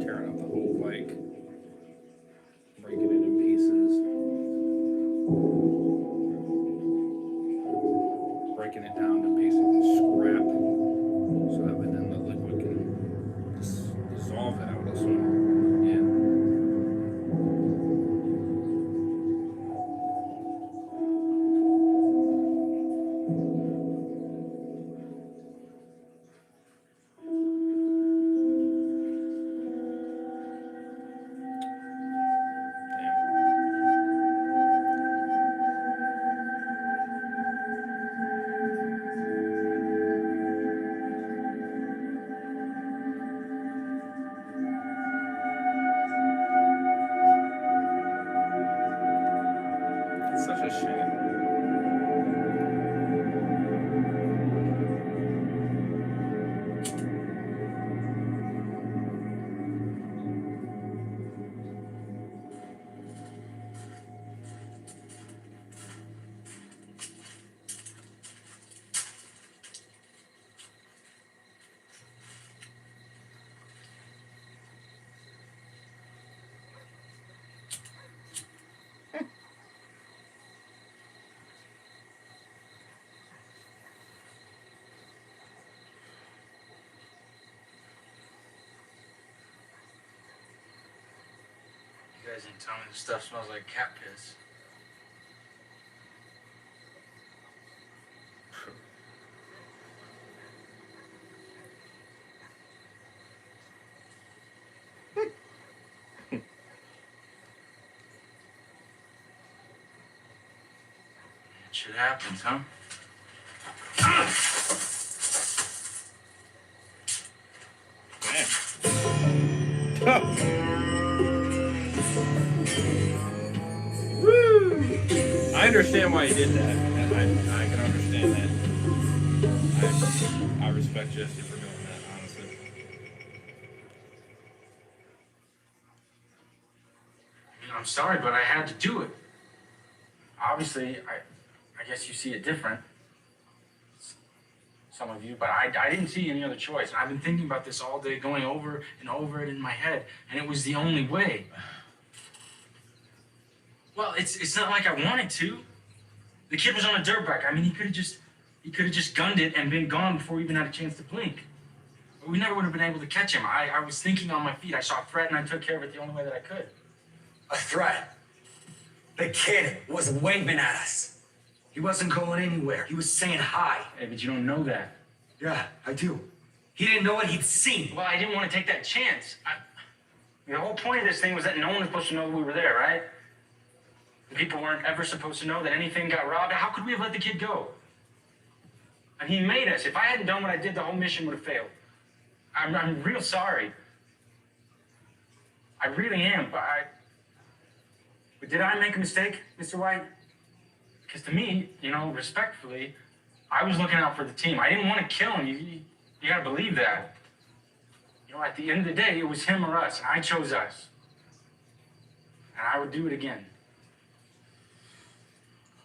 Tearing up the whole bike. Breaking it in pieces. Breaking it down to basically scrap. So that way then the liquid can dissolve it, I would assume. Yeah. It's such a shame. You guys didn't tell me this stuff smells like cat piss. Shit happens, huh? Woo! I understand why he did that. I I can understand that. I respect Jesse for doing that, honestly. I'm sorry, but I had to do it. Obviously, I guess you see it different. Some of you, but I didn't see any other choice. And I've been thinking about this all day, going over and over it in my head, and it was the only way. Well, it's not like I wanted to. The kid was on a dirt bike. I mean, he could have just gunned it and been gone before we even had a chance to blink. But we never would have been able to catch him. I was thinking on my feet. I saw a threat and I took care of it the only way that I could. A threat? The kid was waving at us. He wasn't going anywhere. He was saying hi. Hey, but you don't know that. Yeah, I do. He didn't know what he'd seen. Well, I didn't want to take that chance. The whole point of this thing was that no one was supposed to know that we were there, right? The people weren't ever supposed to know that anything got robbed. How could we have let the kid go? And he made us. If I hadn't done what I did, the whole mission would have failed. I'm real sorry. I really am, but did I make a mistake, Mr. White? Because to me, respectfully, I was looking out for the team. I didn't want to kill him. You gotta believe that. At the end of the day, it was him or us, and I chose us. And I would do it again.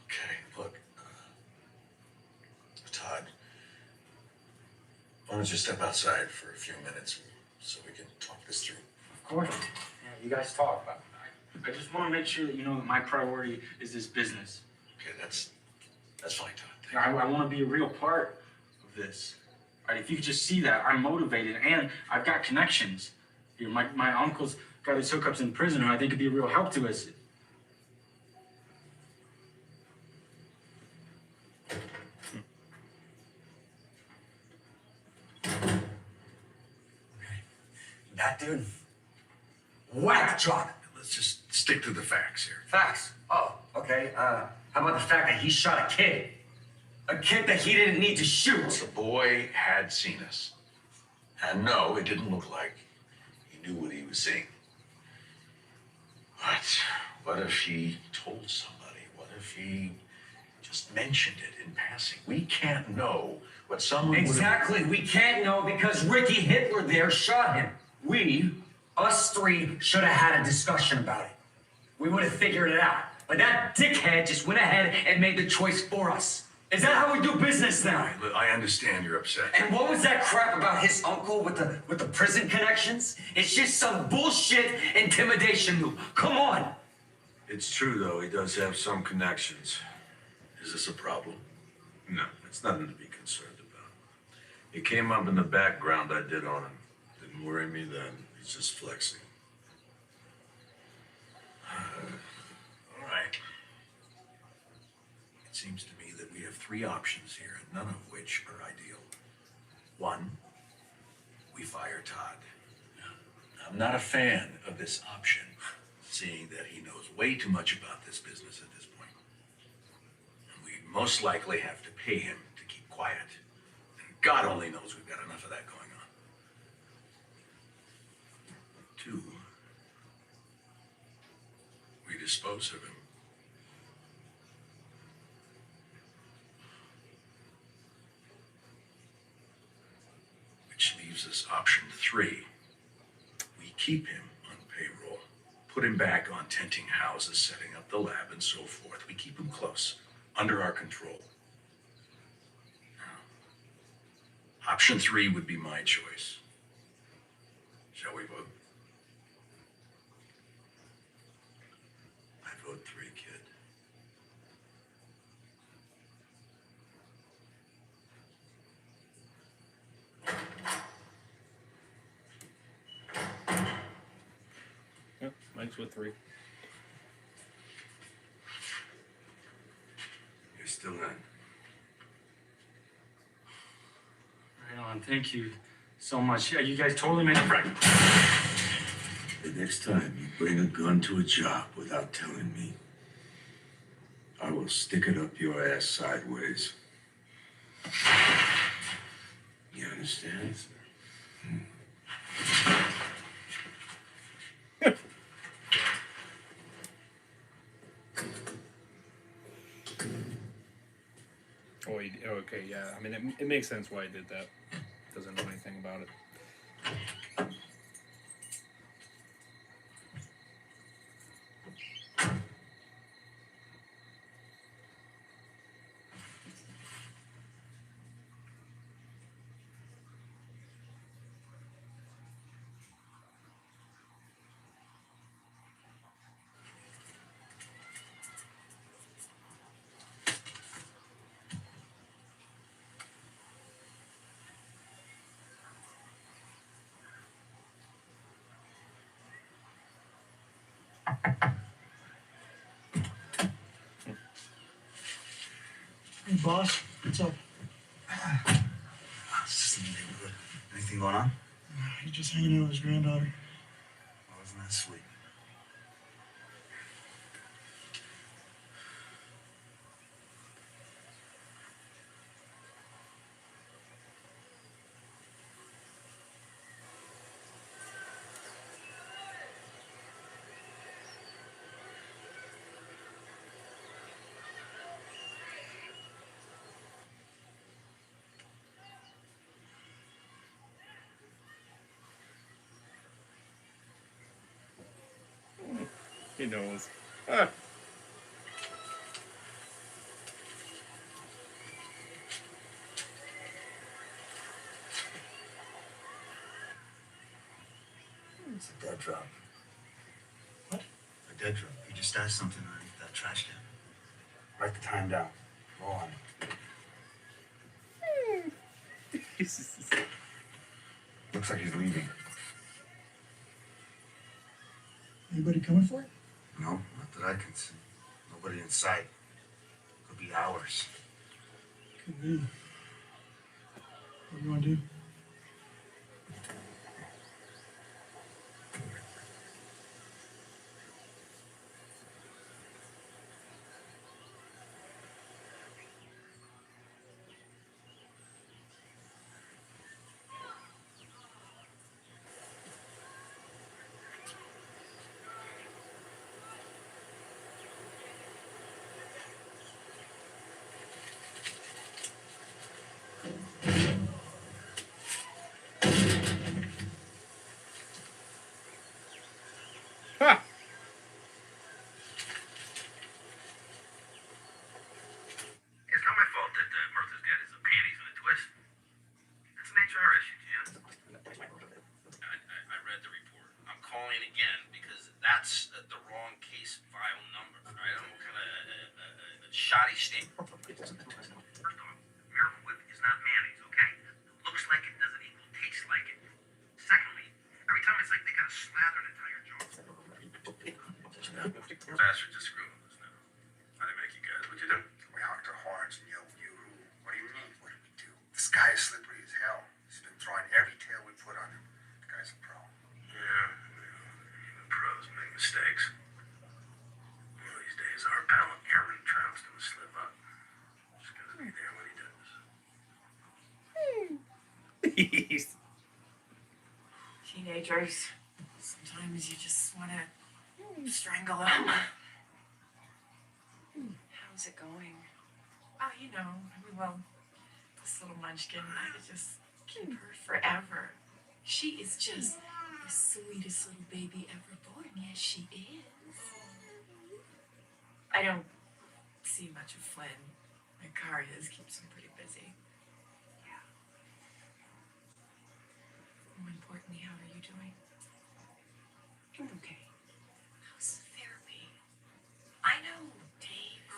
Okay, look, Todd, why don't you step outside for a few minutes so we can talk this through? Of course. Yeah, you guys talk. I just want to make sure that you know that my priority is this business. Okay, that's fine, Todd. I want to be a real part of this. Right? If you could just see that, I'm motivated and I've got connections. My uncle's got his hookups in prison who I think could be a real help to us. That dude? Whack job. Let's just stick to the facts here. Facts? Oh, okay. How about the fact that he shot a kid? A kid that he didn't need to shoot. The boy had seen us. And no, it didn't look like he knew what he was seeing. But what if he told somebody? What if he just mentioned it in passing? We can't know what someone Exactly. We can't know because Ricky Hitler there shot him. Us three, should have had a discussion about it. We would have figured it out. But that dickhead just went ahead and made the choice for us. Is that how we do business now? I understand you're upset. And what was that crap about his uncle with the prison connections? It's just some bullshit intimidation move. Come on. It's true, though. He does have some connections. Is this a problem? No, it's nothing to be concerned about. He came up in the background I did on him. Didn't worry me then. He's just flexing. All right. It seems to me that we have three options here, none of which are ideal. One, we fire Todd. I'm not a fan of this option, seeing that he knows way too much about this business at this point. And we'd most likely have to pay him to keep quiet. And God only knows we've got enough of that going on. Two, we dispose of him. Which leaves us option three. We keep him on payroll, put him back on tenting houses, setting up the lab, and so forth. We keep him close, under our control. Now, option three would be my choice. Shall we vote? I vote three, kid. Yep, Mike's with 3. You're still in. Right on. Thank you so much. Yeah, you guys totally made it right. The next time you bring a gun to a job without telling me, I will stick it up your ass sideways. You understand? Okay, yeah. I mean, it makes sense why he did that. Doesn't know anything about it. Hey, boss. What's up? Just in the neighborhood. Anything going on? He's just hanging out with his granddaughter. Oh, isn't that sweet? He knows. Ah. It's a dead drop. What? A dead drop. You just stashed something underneath that trash can. Write the time down. Roll on it. Looks like he's leaving. Anybody coming for it? No, not that I can see. Nobody in sight. Could be hours. Could be. What do you want to do? Ha! It's not my fault that Martha's got his panties in a twist. That's an HR issue, Jim. I read the report. I'm calling again because that's the wrong case file number. All right, I don't know what kind of shoddy stamp. First off, Miracle Whip is not mayonnaise, okay? Looks like it doesn't equal taste like it. Secondly, every time it's like they gotta slather an entire jar. Bastard just screwing with us now. How they make you guys? What you do? We honked our horns and yelled, "Yoo-hoo." What do you mean? What did we do? This guy is slippery as hell. He's been throwing every tail we put on him. The guy's a pro. Yeah, even pros make mistakes. One of these days, our pal Aaron Trout's gonna slip up. Just gotta be there when he does. Teenagers. Sometimes you just want to strangle them. How's it going? Oh, you know, well, this little munchkin, I could just keep her forever. She is just the sweetest little baby ever born. Yes, she is. I don't see much of Flynn. My car keeps him pretty busy. Yeah. More importantly, how are you doing? I'm okay. How's therapy? I know Dave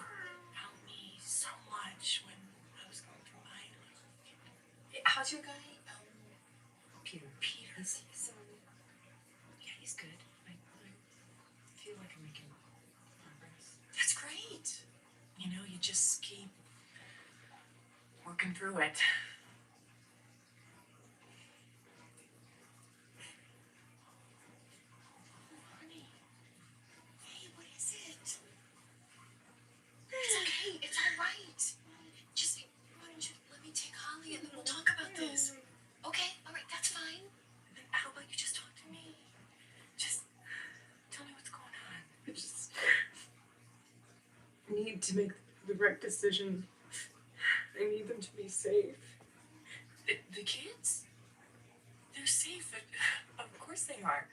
helped me so much when I was going through mine. How's your guy? Peter. He's yeah, he's good. I feel like I'm making progress. That's great. You know, you just keep working through it. Honey. Hey, what is it? It's okay. It's all right. Just, why don't you let me take Holly and then we'll talk about this. Okay? All right, that's fine. And how about you just talk to me? Just tell me what's going on. I just need to make the right decision. I need them to be safe. The kids? They're safe. Of course they are.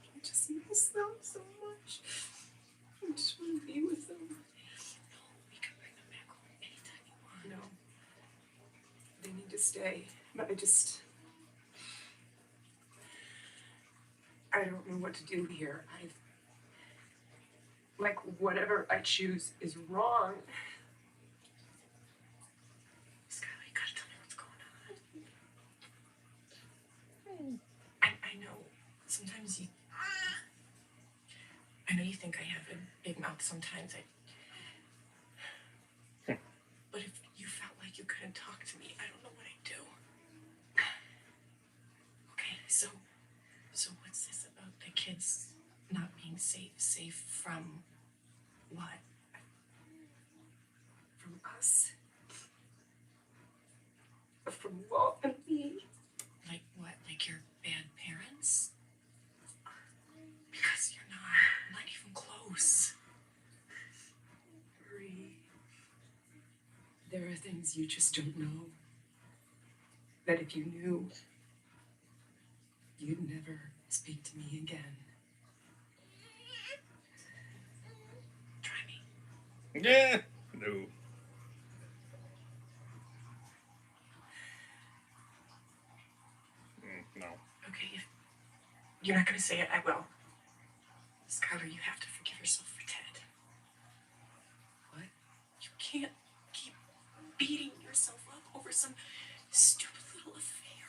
I just miss them so much. I just want to be with them. No, we can bring them back home anytime you want. No. They need to stay. But I don't know what to do here. Like, whatever I choose is wrong. Skylar, you gotta tell me what's going on. I know sometimes I know you think I have a big mouth sometimes. But if you felt like you couldn't talk to me, I don't know what I'd do. Okay, so what's this about the kids not being safe from what? From us. From Walt and me. Like what? Like your bad parents? Because you're not even close. Marie, there are things you just don't know. That if you knew, you'd never speak to me again. Try me. Yeah. No. No. Okay, if you're not gonna say it, I will. Skylar, you have to forgive yourself for Ted. What? You can't keep beating yourself up over some stupid little affair.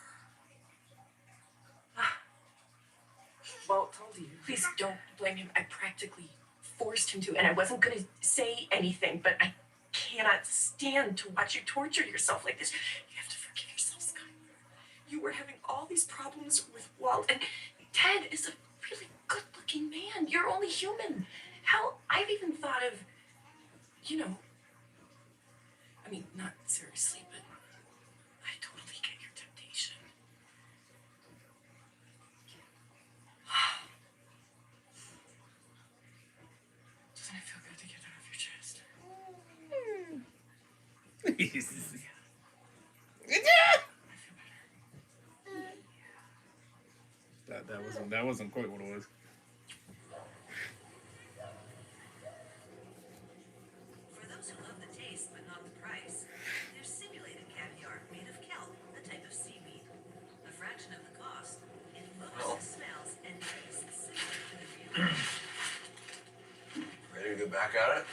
Walt told you. Please don't blame him. I practically forced him to, and I wasn't gonna say anything, but I cannot stand to watch you torture yourself like this. You have to forgive yourself, Skylar. You were having all these problems with Walt, and Ted is a really good-looking man. You're only human. Hell, I've even thought of, I mean, not seriously, but I totally get your temptation. Doesn't it feel good to get that off your chest? That wasn't quite what it was. For those who love the taste but not the price, there's simulated caviar made of kelp, a type of seaweed. A fraction of the cost. It looks, smells, and tastes similar to the real. Ready to go back at it?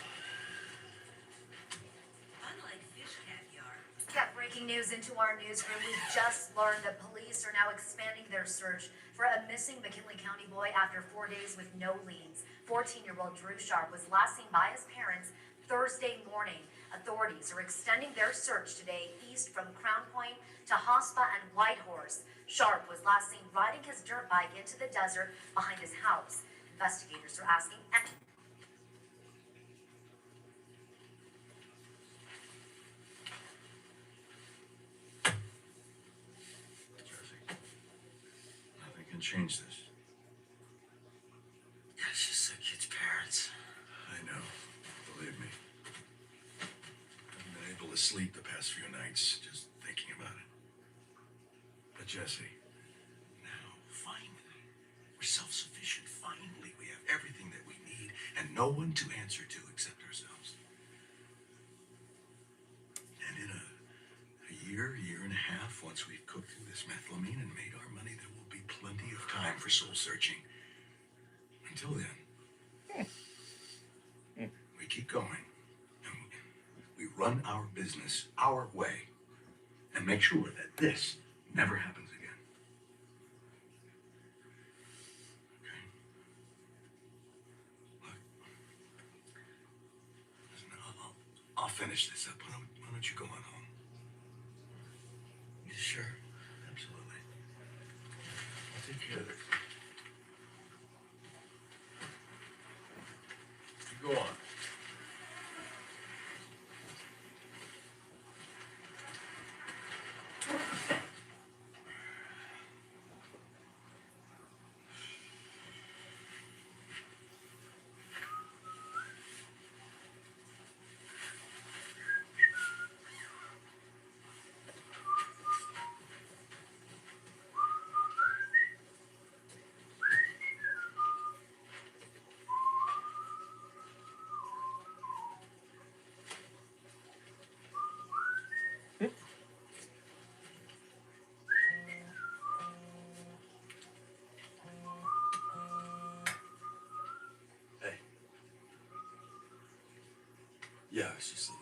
Unlike fish caviar. Got breaking news into our newsroom. We've just learned that police are now expanding their search for a missing McKinley County boy after 4 days with no leads. 14-year-old Drew Sharp was last seen by his parents Thursday morning. Authorities are extending their search today east from Crown Point to Hospa and Whitehorse. Sharp was last seen riding his dirt bike into the desert behind his house. Investigators are asking. Nothing can change this. It's just the kid's parents. I know. Believe me. I haven't been able to sleep the past few nights just thinking about it. But Jesse, now, finally, we're self-sufficient. Finally, we have everything that we need and no one to answer to except ourselves. And in a year and a half, once we've cooked through this methylamine and made our money, there will be plenty of time for soul searching. Until then, we keep going. And we run our business our way and make sure that this never happens again. Okay? Look. Listen, I'll finish this up. Why don't you go on home? You sure? Absolutely. I'll take care of it. You go on. was just leaving.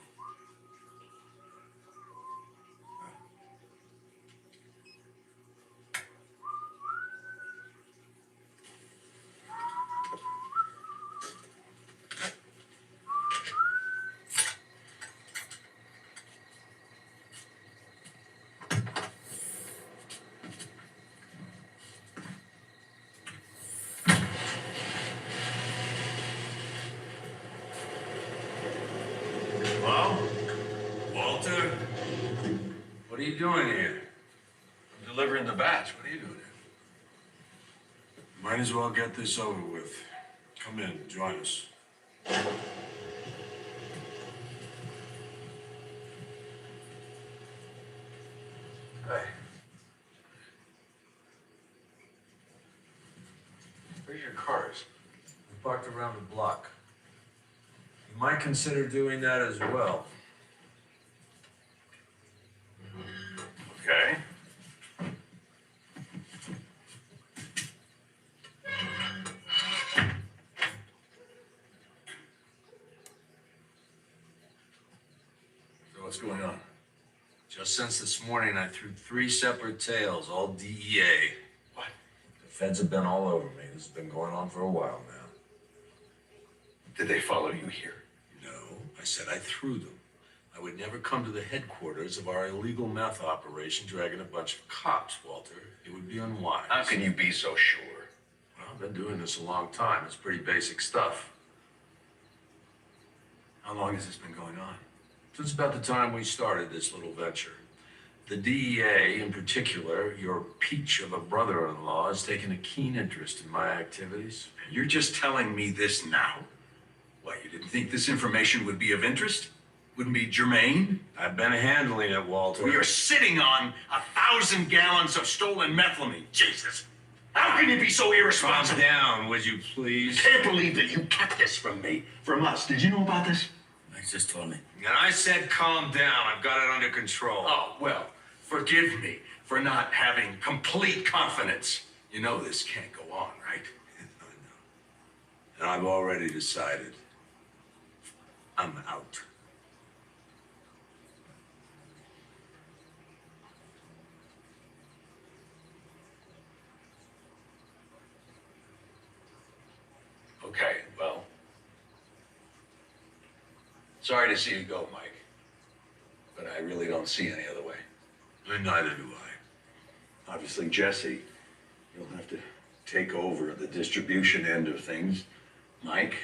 Hello? Walter? What are you doing here? I'm delivering the batch. What are you doing here? Might as well get this over with. Come in, join us. Hey. Where's your cars? We parked around the block. You might consider doing that as well. Okay. So what's going on? Just since this morning, I threw 3 separate tails, all DEA. What? The feds have been all over me. This has been going on for a while now. Did they follow you here? No, I said I threw them. I would never come to the headquarters of our illegal meth operation dragging a bunch of cops, Walter. It would be unwise. How can you be so sure? Well, I've been doing this a long time. It's pretty basic stuff. How long has this been going on? Since about the time we started this little venture. The DEA, in particular, your peach of a brother-in-law, has taken a keen interest in my activities. You're just telling me this now? What, you didn't think this information would be of interest? Wouldn't be germane? I've been handling it, Walter. Well, you're sitting on 1,000 gallons of stolen methylamine. Jesus. How can you be so irresponsible? Calm down, would you please? I can't believe that you kept this from me, from us. Did you know about this? Mike just told me. And I said calm down. I've got it under control. Oh, well, forgive me for not having complete confidence. You know this can't go on, right? I know. And I've already decided. I'm out. Okay, well. Sorry to see you go, Mike. But I really don't see any other way. And neither do I. Obviously, Jesse, you'll have to take over the distribution end of things. Mike,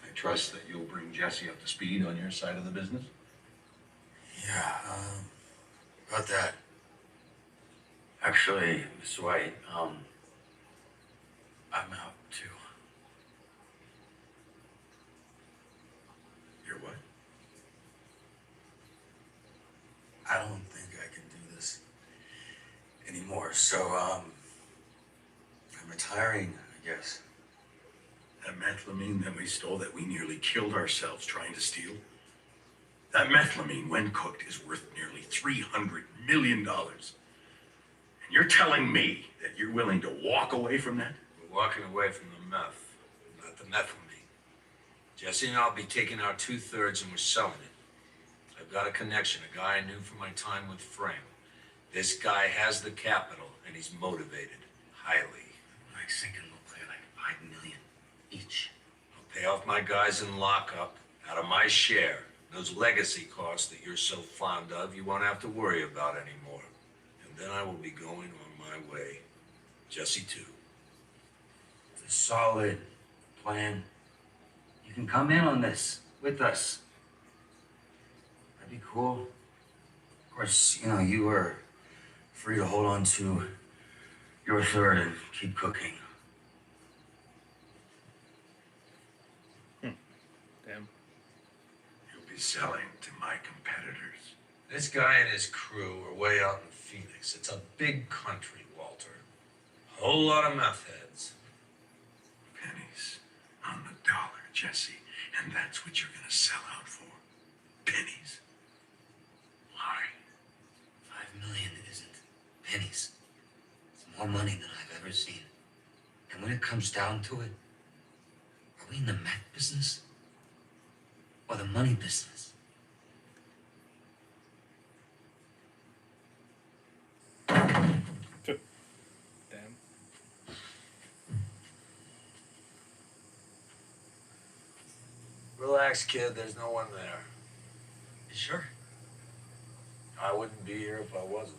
I trust that you'll bring Jesse up to speed on your side of the business. Yeah, about that. Actually, Mr. White, I'm out too. You're what? I don't think I can do this anymore, so, I'm retiring, I guess. That methylamine that we stole that we nearly killed ourselves trying to steal? That methylamine, when cooked, is worth nearly $300 million. And you're telling me that you're willing to walk away from that? We're walking away from the meth, not the methylamine. Jesse and I'll be taking our 2/3 and we're selling it. I've got a connection, a guy I knew from my time with Frame. This guy has the capital and he's motivated, highly. Mike's thinking we'll play like 5 million each. I'll pay off my guys in lockup out of my share. Those legacy costs that you're so fond of, you won't have to worry about anymore. And then I will be going on my way. Jesse too. It's a solid plan. You can come in on this with us. That'd be cool. Of course, you know, you are free to hold on to your third and keep cooking. Damn. You'll be selling to my competitors. This guy and his crew are way out in Phoenix. It's a big country, Walter. A whole lot of meth heads. Pennies on the dollar, Jesse. And that's what you're gonna sell out for. Pennies. Why? 5 million isn't pennies. It's more money than I've ever seen. And when it comes down to it, are we in the meth business or the money business? Relax, kid. There's no one there. You sure? I wouldn't be here if I wasn't.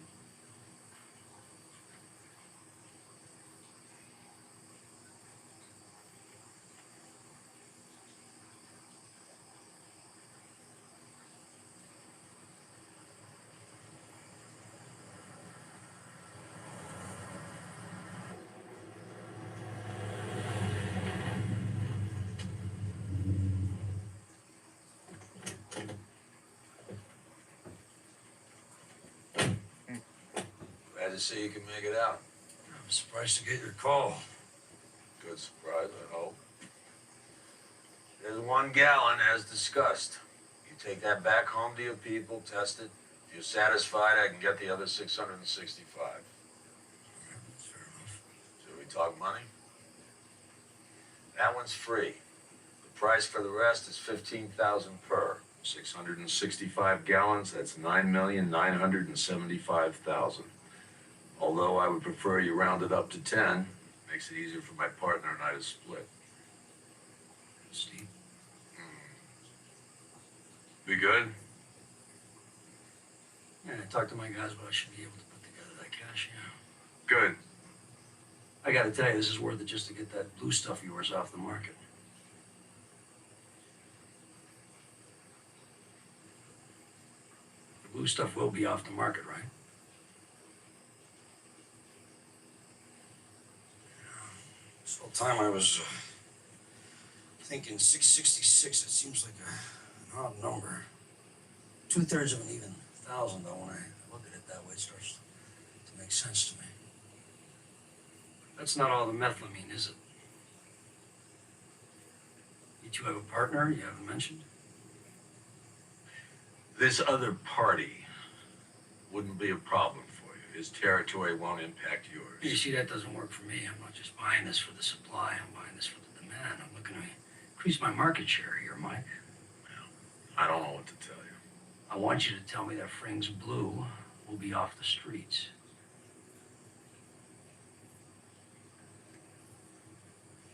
Glad to see you can make it out. I'm surprised to get your call. Good surprise, I hope. There's 1 gallon, as discussed. You take that back home to your people, test it. If you're satisfied, I can get the other 665. Fair enough. Should we talk money? That one's free. The price for the rest is $15,000 per. 665 gallons, that's $9,975,000. Although I would prefer you round it up to 10. Makes it easier for my partner and I to split. Steve? We good? Yeah, I talked to my guys, but I should be able to put together that cash, yeah. Good. I gotta tell you, this is worth it just to get that blue stuff of yours off the market. The blue stuff will be off the market, right? This whole time I was thinking 666. It seems like an odd number. 2/3 of an even thousand, though. When I look at it that way, it starts to make sense to me. That's not all the methylamine, is it? You two have a partner you haven't mentioned? This other party wouldn't be a problem for you. His territory won't impact yours. You see, that doesn't work for me. I'm not just buying this for the supply. I'm buying this for the demand. I'm looking to increase my market share here, Mike. I don't know what to tell you. I want you to tell me that Fring's Blue will be off the streets.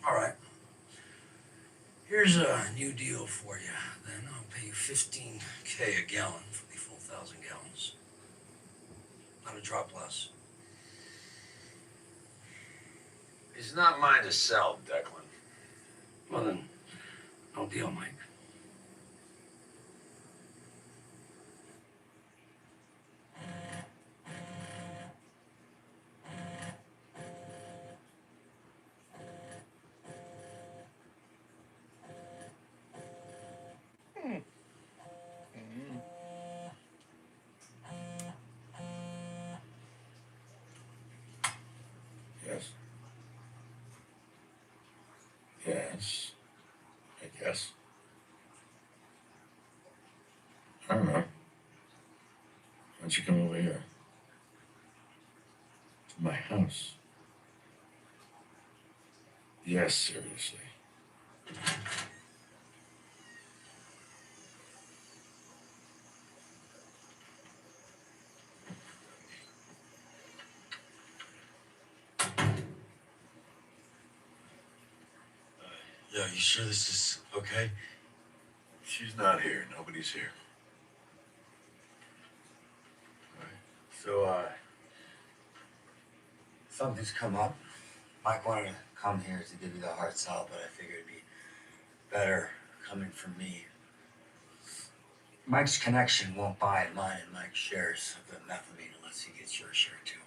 All right. Here's a new deal for you. Then I'll pay you $15K a gallon for the full 1,000 gallons. Not a drop less. It's not mine to sell, Declan. Well then, no deal, Mike. Yes. Yes. I guess. I don't know. Why don't you come over here? To my house. Yes, seriously. Yeah, you sure this is okay? She's not here. Nobody's here. So, Something's come up. Mike wanted to come here to give you the hard sell, but I figured it'd be better coming from me. Mike's connection won't buy mine and Mike's shares of the methylamine unless he gets your share too.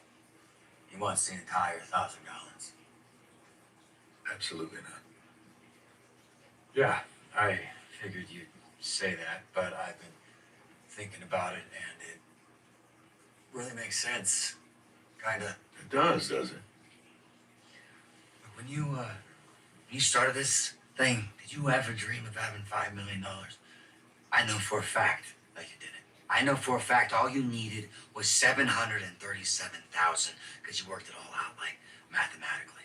He wants the entire 1,000 gallons. absolutely not. Yeah, I figured you'd say that, but I've been thinking about it and it really makes sense. Kinda. It does it? When you started this thing, did you ever dream of having $5 million? I know for a fact that you didn't. I know for a fact all you needed was 737,000 because you worked it all out, like, mathematically.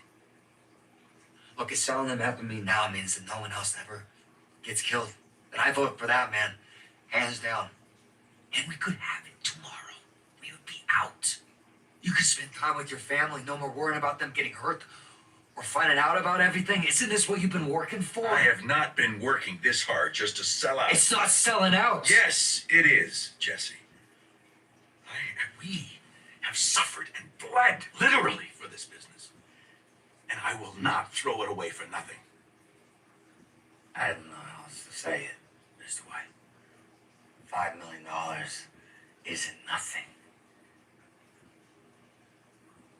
Look, it's selling them methylamine now means that no one else ever gets killed. And I vote for that, man. Hands down. And we could have it tomorrow. We would be out. You could spend time with your family, no more worrying about them getting hurt Or finding out about everything? Isn't this what you've been working for? I have not been working this hard just to sell out. It's not selling out. Yes, it is, Jesse. We have suffered and bled, literally, for this business. And I will not throw it away for nothing. I don't know how else to say it, Mr. White. $5 million isn't nothing.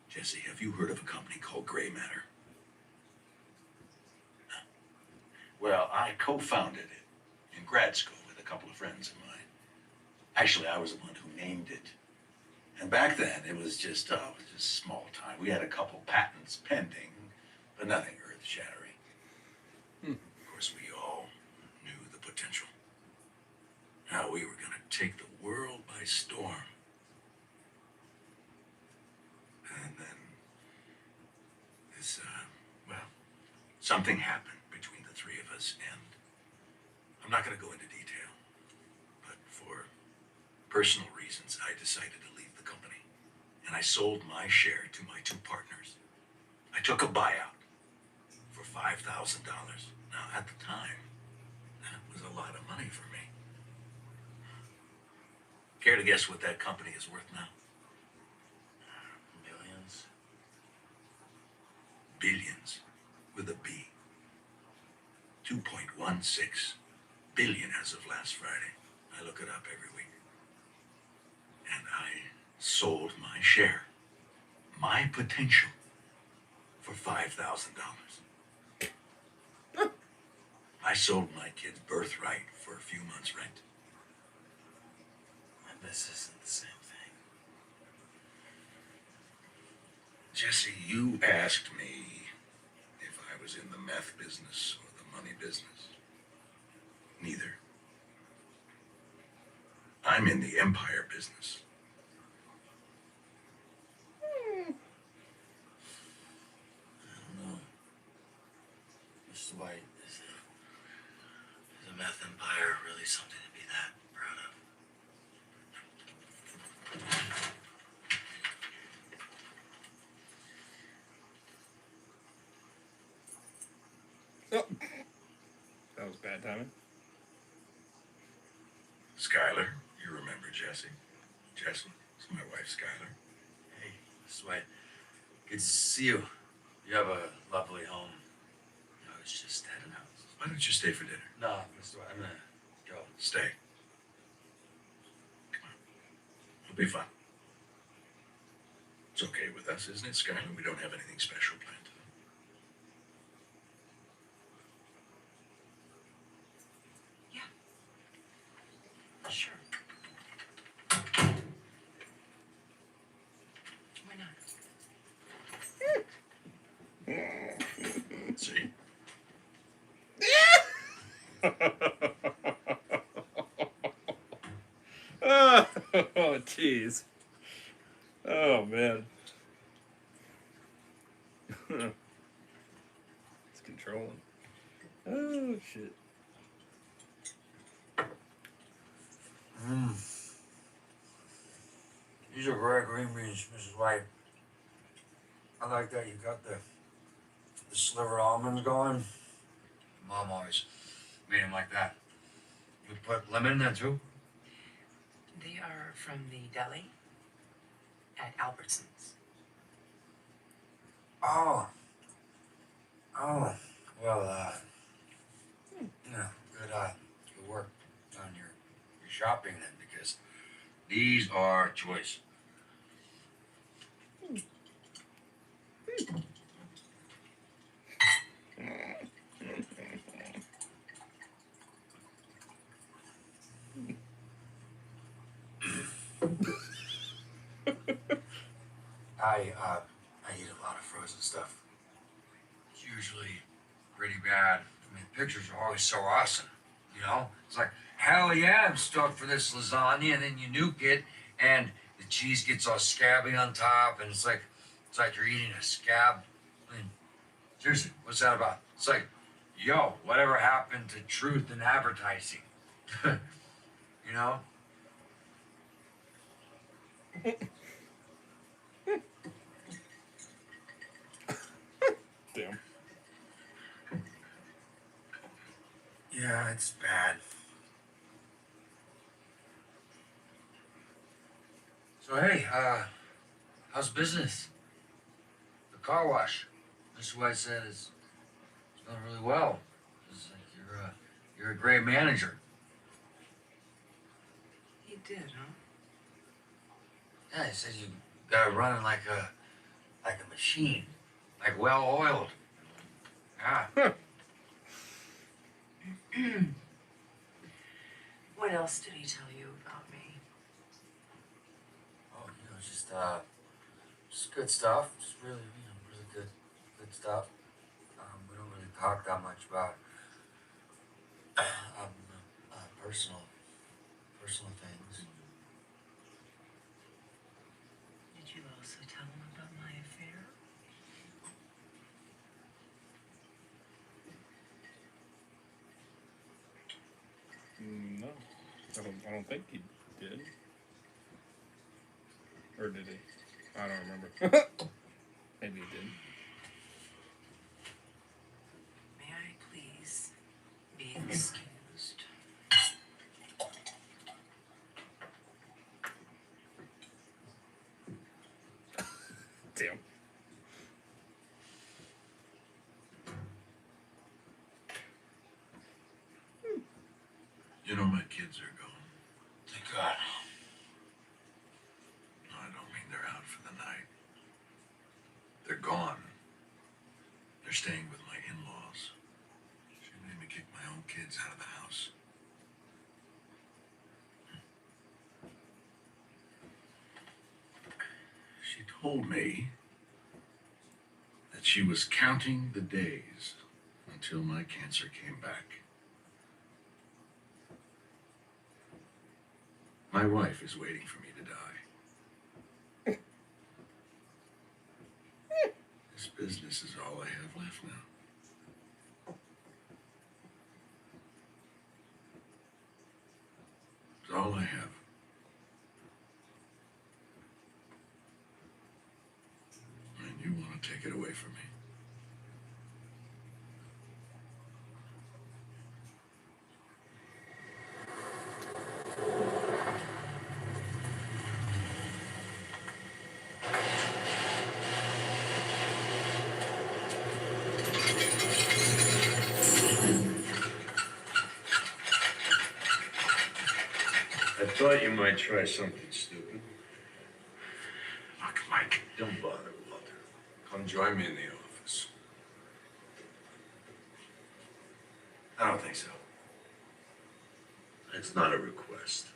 Jesse, have you heard of a company called Gray Matter? Well, I co-founded it in grad school with a couple of friends of mine. Actually, I was the one who named it. And back then, it was just small time. We had a couple patents pending, but nothing earth-shattering. Of course, we all knew the potential. How we were going to take the world by storm. And then this, something happened between the three of us, and I'm not going to go into detail, but for personal reasons, I decided to leave the company, and I sold my share to my two partners. I took a buyout for $5,000. Now, at the time, that was a lot of money for me. Care to guess what that company is worth now? Millions. Billions, with a B. 2.16 billion as of last Friday. I look it up every week. And I sold my share, my potential, for $5,000. I sold my kid's birthright for a few months' rent. And this isn't the same thing. Jesse, you asked me if I was in the meth business or the money business. Neither. I'm in the empire business. I don't know. Mr. White, is a meth empire really something to be that proud of? Oh. That was bad timing. Skylar, you remember Jesse? Jesse, it's my wife, Skylar. Hey, Mr. White, good to see you. You have a lovely home. I was just heading out. Why don't you stay for dinner? No, Mr. White, I'm gonna go. Stay. Come on. It'll be fun. It's okay with us, isn't it, Skylar? We don't have anything special planned. Sure. Why not? See? Oh, jeez. Oh, man. It's controlling. Oh, shit. These are great green beans, Mrs. White. I like that you got the sliver almonds going. Mom always made them like that. You put lemon in there too? They are from the deli at Albertsons. Oh. Oh. Well, yeah, good work on your shopping then, because these are choice. I eat a lot of frozen stuff. It's usually pretty bad. I mean, pictures are always so awesome, you know? It's like, hell yeah, I'm stoked for this lasagna, and then you nuke it, and the cheese gets all scabby on top, and it's like you're eating a scab. I mean, seriously, what's that about? It's like, yo, whatever happened to truth in advertising? You know? Damn Yeah, it's bad. So hey, how's business? The car wash. Mr. White said it's going really well. It's like you're a great manager. He did, huh? Yeah, he said you got it running like a machine, like well oiled. Yeah. What else did he tell you about me? Oh, just good stuff. Just really, really good stuff. We don't really talk that much about personal things. Did you also tell him about my affair? No, I don't think he did. Or did he? I don't remember. Maybe he did. May I please be excused? Damn. You know my kids are gone. Thank God. No, I don't mean they're out for the night. They're gone. They're staying with my in-laws. She made me kick my own kids out of the house. She told me that she was counting the days until my cancer came back. My wife is waiting for me to die. This business is all I have left now. It's all I have. And you want to take it away from me? I thought you might try something stupid. Look, Mike. Don't bother, Walter. Come join me in the office. I don't think so. It's not a request.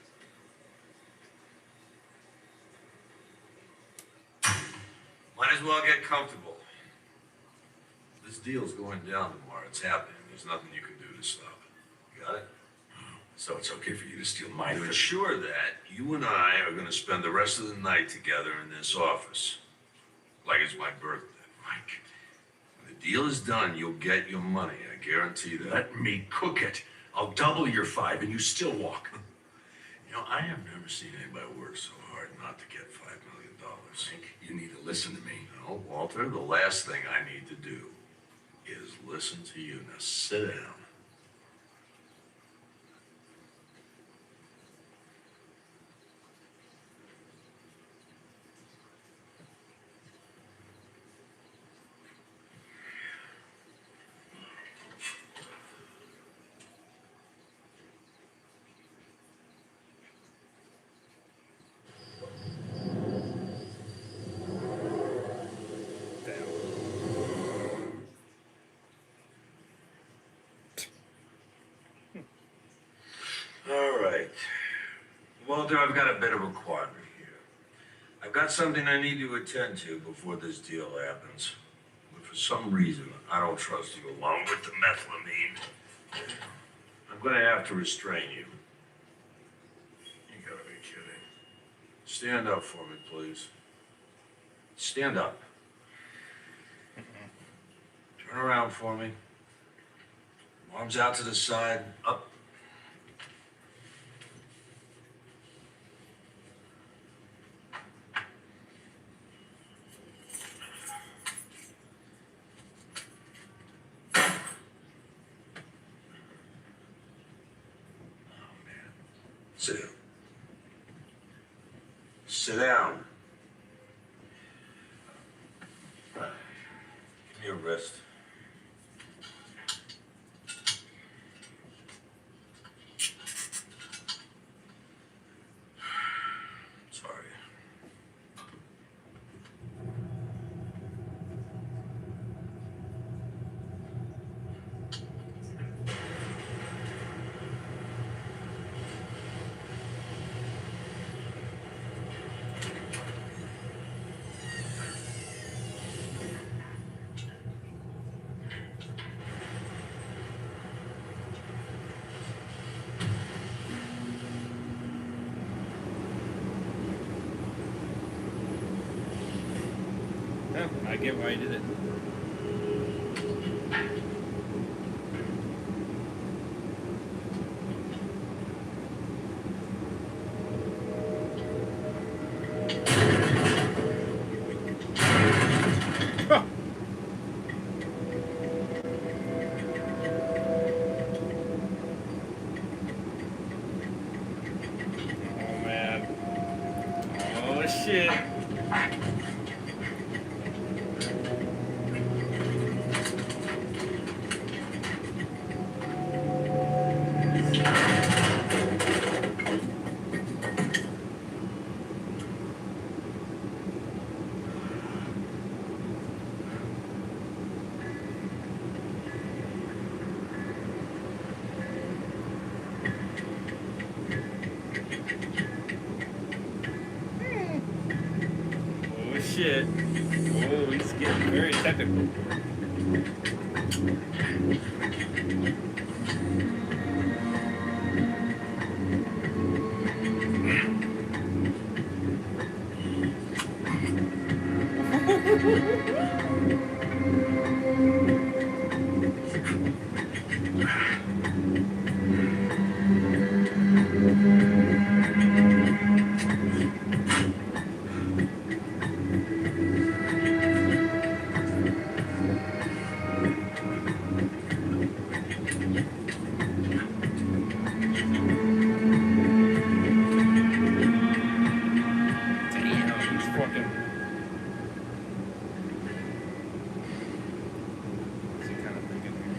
Might as well get comfortable. This deal's going down tomorrow. It's happening. There's nothing you can do to stop it. You got it? So it's okay for you to steal my To food? ensure that, you and I are going to spend the rest of the night together in this office. Like it's my birthday. Mike, When the deal is done, you'll get your money. I guarantee that. let me cook it. I'll double your 5 and you still walk. You know, I have never seen anybody work so hard not to get $5 million. Mike, you need to listen to me. No, Walter, the last thing I need to do is listen to you. Now sit down. All right. Walter, I've got a bit of a quandary here. I've got something I need to attend to before this deal happens. But for some reason, I don't trust you along with the methylamine. I'm gonna have to restrain you. You gotta be kidding. Stand up for me, please. Stand up. Turn around for me. Arms out to the side. Up. Sit down. Sit down. Give me a wrist. Sorry. Yeah, I get why he did it. Oh man. Oh shit. Oh shit. Oh, he's getting very technical. Damn, he's fucking. What's he kind of thinking here?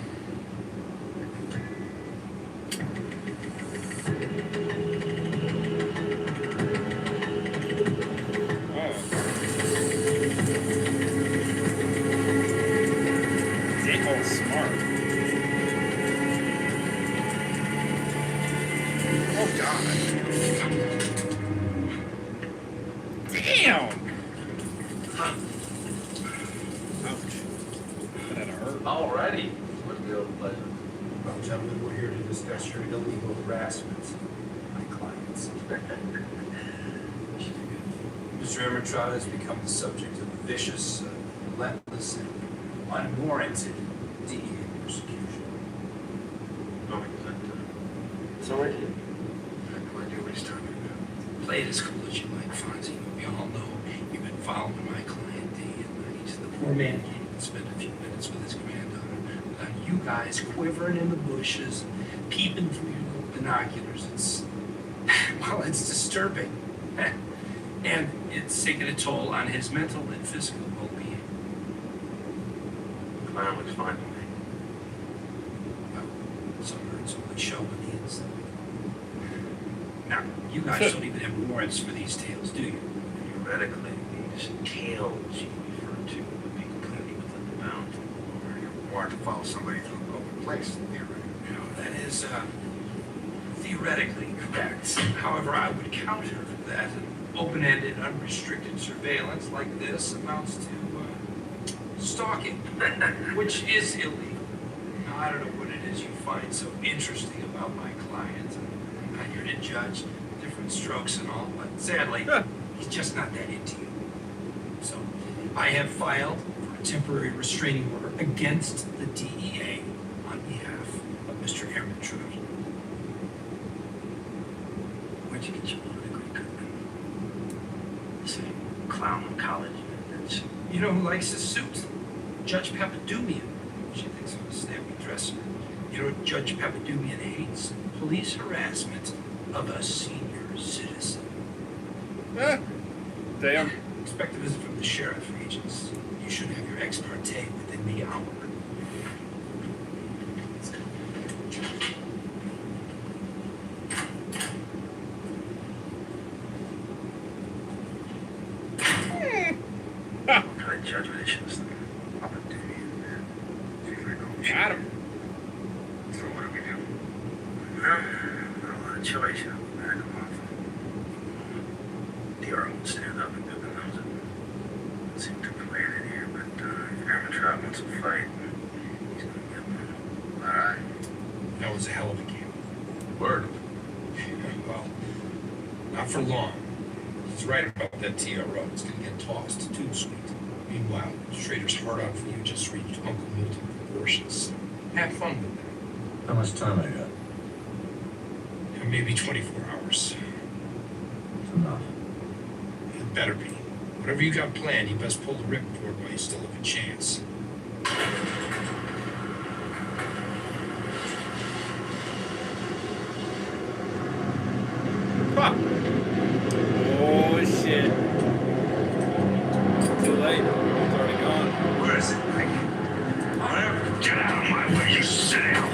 Oh, smart. Oh god. Damn. Ouch. That hurt. Alrighty. What's the old pleasure? Well, gentlemen, we're here to discuss your illegal harassment of my clients. Mr. Emertrada has become the subject of vicious, relentless, and unwarranted DEA persecution. Oh, is that, It's already. I have no idea what he's talking about. Play it as cool as you like, Fonzie. We all know you've been following my client day and night. The poor man can't even spend a few minutes with his granddaughter without you guys quivering in the bushes, peeping through your little binoculars. It's, well, it's disturbing. And it's taking a toll on his mental and physical well-being. the clown looks fine to me. Well, some hurts only show on the inside. Now, you guys don't even have warrants for these tales, do you? Theoretically, these tales you refer to would be completely within the bounds of the law. Your warrant to follow somebody through an open place, theoretically. No, that is theoretically correct. However, I would counter that open-ended, unrestricted surveillance like this amounts to stalking, which is illegal. Now, I don't know what it is you find so interesting about my client. I'm not here to judge different strokes and all, but sadly, he's just not that into you. So, I have filed for a temporary restraining order against the DEA on behalf of Mr. Ehrmantraut. Where'd you get your law degree, Goodman? Same clown college. That's You know who likes his suit? Judge Papadoumian. She thinks I'm a snappy dresser. You know what Judge Papadoumian hates? Police harassment of a senior citizen. Damn. Expect a visit from the sheriff, agents. You should have your ex parte within the hour. I'm trying to judge what it should have up and do man. Seems like Got him. So what do we do? Well, not a lot of choice, you know. Back him off. DR won't stand up and Pippin knows it. Doesn't seem too planned in here, but if Hermantraut wants to fight, he's gonna get one. Alright. That was a hell of a game. Word. Well, not for long. He's right about that TRO. It's gonna get tossed. Too sweet. Meanwhile, Schrader's hard on for you just reached Uncle Milton proportions. Have fun with that. How much time I got? Maybe 24 hours. It's enough. It better be. Whatever you got planned, you best pull the ripcord while you still have a chance. Huh. Oh shit. Too late. It's already gone. Where is it, Mike? Get out of my way, you sit down.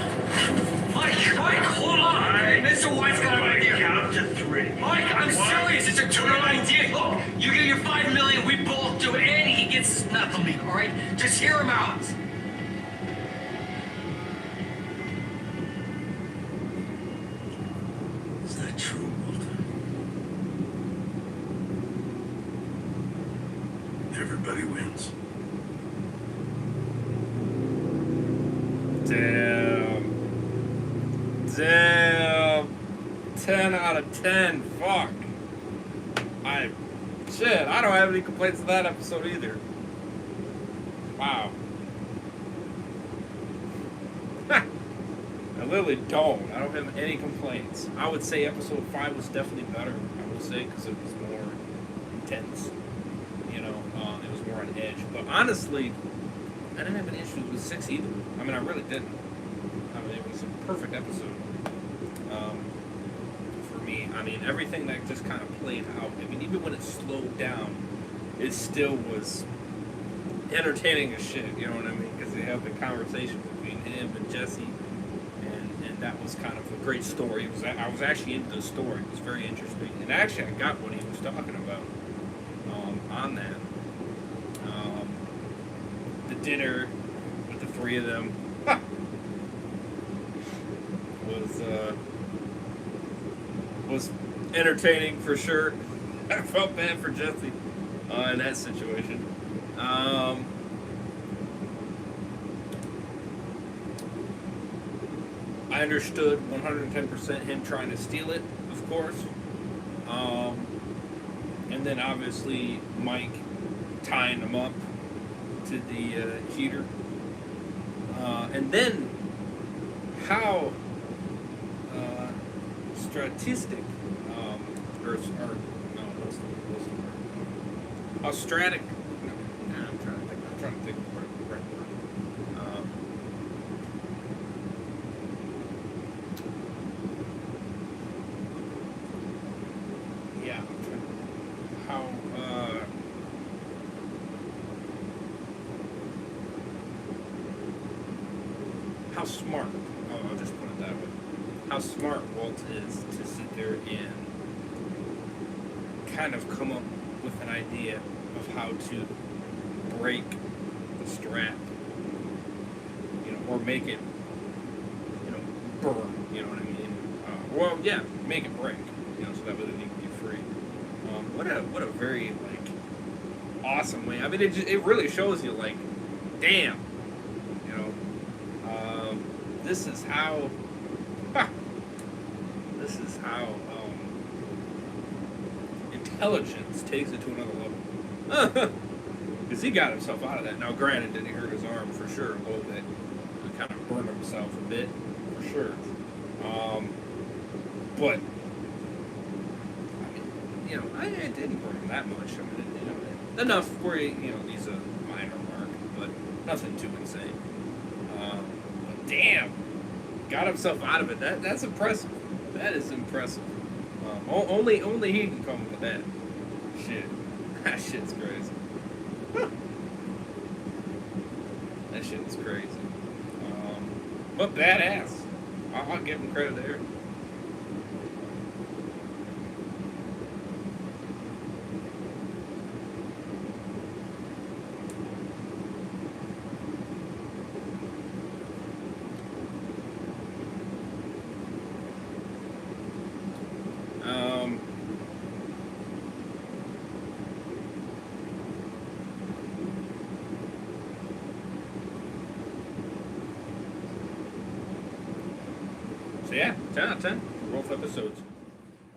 Mike, hold on. Mr. White's got an idea. Count up to 3. Mike, I'm serious. It's a good idea. Look, you get your $5 million, we both do it, and he gets nothing, all right? Just hear him out. Is that true, Walter? Everybody wins. Damn. 10 out of 10. Fuck. Shit, I don't have any complaints with that episode either. Wow. I literally don't. I don't have any complaints. I would say episode 5 was definitely better, I would say, because it was more intense. You know, it was more on edge. But honestly, I didn't have any issues with 6 either. I mean, I really didn't. I mean, it was a perfect episode. For me, I mean, everything that just kind of played out. I mean, even when it slowed down, it still was entertaining as shit. You know what I mean? Because they have the conversation between him and Jesse, and that was kind of a great story. I was actually into the story. It was very interesting, and actually, I got what he was talking about on that. The dinner with the 3 of them was entertaining for sure. I felt bad for Jesse in that situation. I understood 110% him trying to steal it, of course. And then obviously Mike tying him up to the heater. And then how strategic, or no, what's the word? How stratic, I'm trying to think of the right word. Yeah, I'm trying how smart, I'll just put it that way, how smart Walt is to sit there and kind of come up with an idea of how to break the strap, you know, or make it, you know, burn, you know what I mean? Well, yeah, make it break, you know, so that way they can be free. What a very, like, awesome way. I mean, it really shows you, like, damn, you know, this is how intelligence takes it to another level. Because he got himself out of that. Now, granted, did he hurt his arm for sure a little bit? He kind of burned himself a bit, for sure. But, I mean, you know, it didn't burn him that much. I mean, you know, enough where he's a minor mark, but nothing too insane. But damn, got himself out of it. That's impressive. That is impressive. Only he can come with that shit. That shit's crazy. That shit is crazy. But badass. I'll give him credit there. So yeah, 10 out of 10. Both episodes.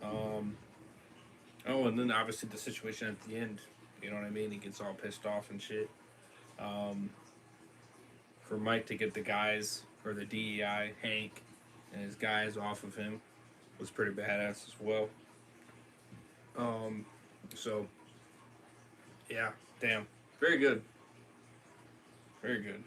Oh, and then obviously the situation at the end. You know what I mean? He gets all pissed off and shit. For Mike to get the guys, or the DEI, Hank, and his guys off of him was pretty badass as well. So, yeah, damn. Very good. Very good.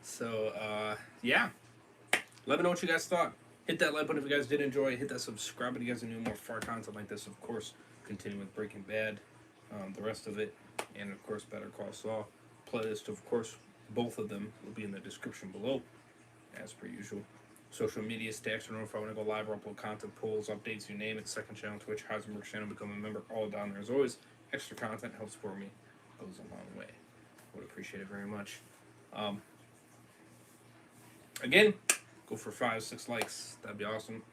So, yeah. Let me know what you guys thought. Hit that like button if you guys did enjoy. Hit that subscribe button if you guys are new more far content like this. Of course, continue with Breaking Bad, the rest of it, and of course, Better Call Saul. Playlist, of course, both of them will be in the description below, as per usual. Social media stacks to know if I want to go live or upload content, polls, updates, you name it. Second channel, Twitch, Heisenberg channel, become a member, all down there. As always, extra content helps support me, goes a long way. Would appreciate it very much. Again, go for 5-6 likes. That'd be awesome.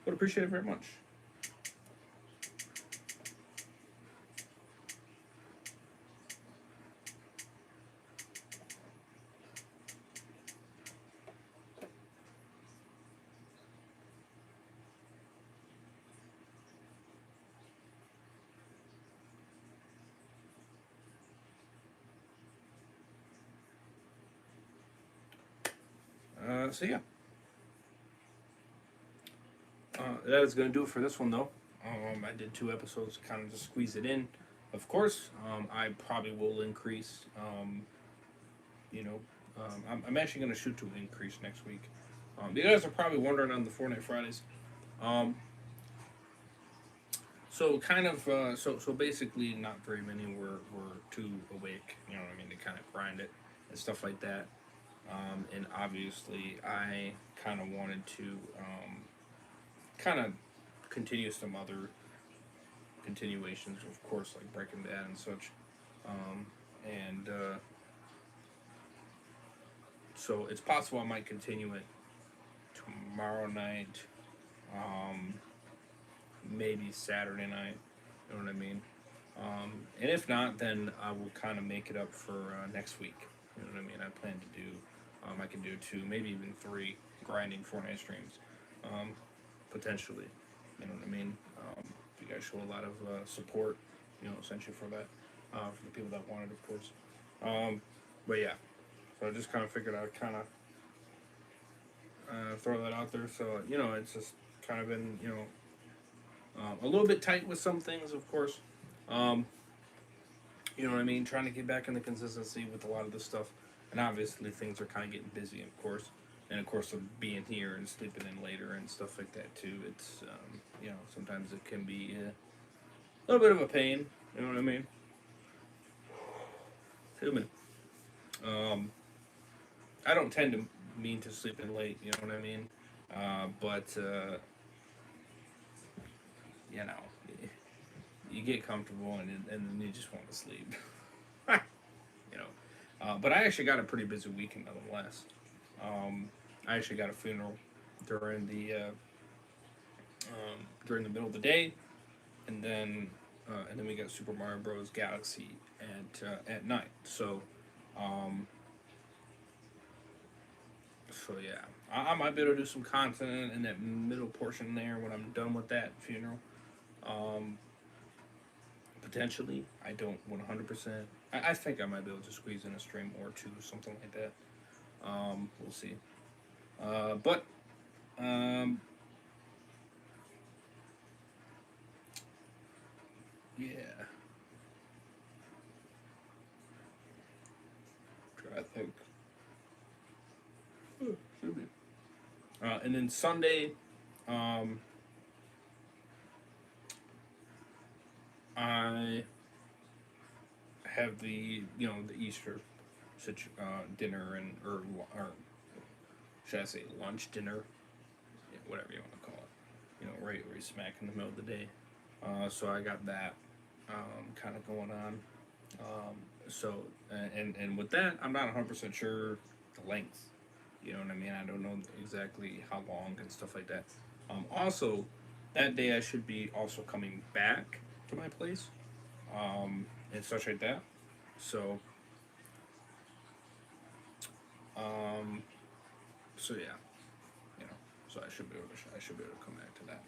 Would appreciate it very much. So yeah. That is going to do it for this one, though. I did 2 episodes to kind of just squeeze it in. Of course, I probably will increase. I'm actually going to shoot to increase next week. You guys are probably wondering on the Fortnite Fridays. So kind of, so basically, not very many were too awake. You know what I mean? To kind of grind it and stuff like that. And obviously, I kind of wanted to kind of continue some other continuations, of course, like Breaking Bad and such. And so it's possible I might continue it tomorrow night, maybe Saturday night. You know what I mean? And if not, then I will kind of make it up for next week. You know what I mean? I plan to do, I can do 2, maybe even 3 grinding Fortnite streams, potentially. You know what I mean? You guys show a lot of support, essentially for that, for the people that want it, of course. But yeah, so I just kind of figured I'd kind of throw that out there. So, it's just kind of been, a little bit tight with some things, of course. You know what I mean? Trying to get back into consistency with a lot of this stuff. And obviously things are kind of getting busy, of course. And of course, of being here and sleeping in later and stuff like that too. It's, sometimes it can be a little bit of a pain. You know what I mean? I don't tend to mean to sleep in late. You know what I mean? But you get comfortable and then you just want to sleep. But I actually got a pretty busy weekend nonetheless. I actually got a funeral during the middle of the day, and then we got Super Mario Bros. Galaxy at night. So yeah, I might be able to do some content in that middle portion there when I'm done with that funeral. Potentially, I don't 100%. I think I might be able to squeeze in a stream or 2, something like that. We'll see. But yeah. I think. Should be. And then Sunday, I have the the Easter dinner or should I say lunch dinner, yeah, whatever you want to call it. Right smack in the middle of the day. So I got that kind of going on. So and with that, I'm not 100% sure the length. You know what I mean? I don't know exactly how long and stuff like that. Also, that day I should be also coming back to my place, and such like that. So, um, so yeah, so I should be able to come back to that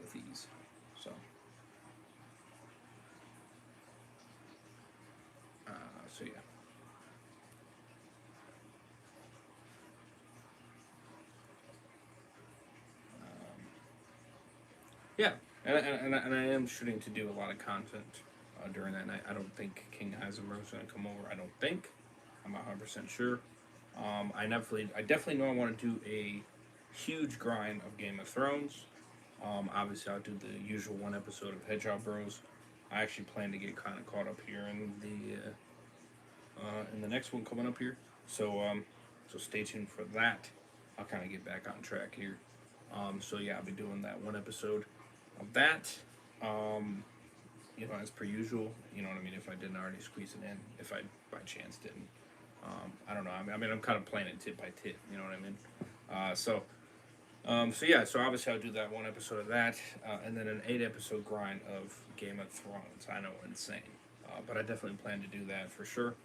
with ease. So, so yeah. Yeah, and I am shooting to do a lot of content during that night. I don't think King Heisenberg is going to come over. I don't think. I'm not 100% sure. I definitely know I want to do a huge grind of Game of Thrones. Obviously, I'll do the usual one episode of Hedgehog Bros. I actually plan to get kind of caught up here in the next one coming up here. So stay tuned for that. I'll kind of get back on track here. So yeah, I'll be doing that one episode of that. Um, as per usual. You know what I mean? If I didn't already squeeze it in, if I by chance didn't. I don't know. I mean, I'm kind of playing it tit by tit. You know what I mean? So yeah. So obviously, I'll do that one episode of that, and then an 8-episode grind of Game of Thrones. I know, insane, but I definitely plan to do that for sure.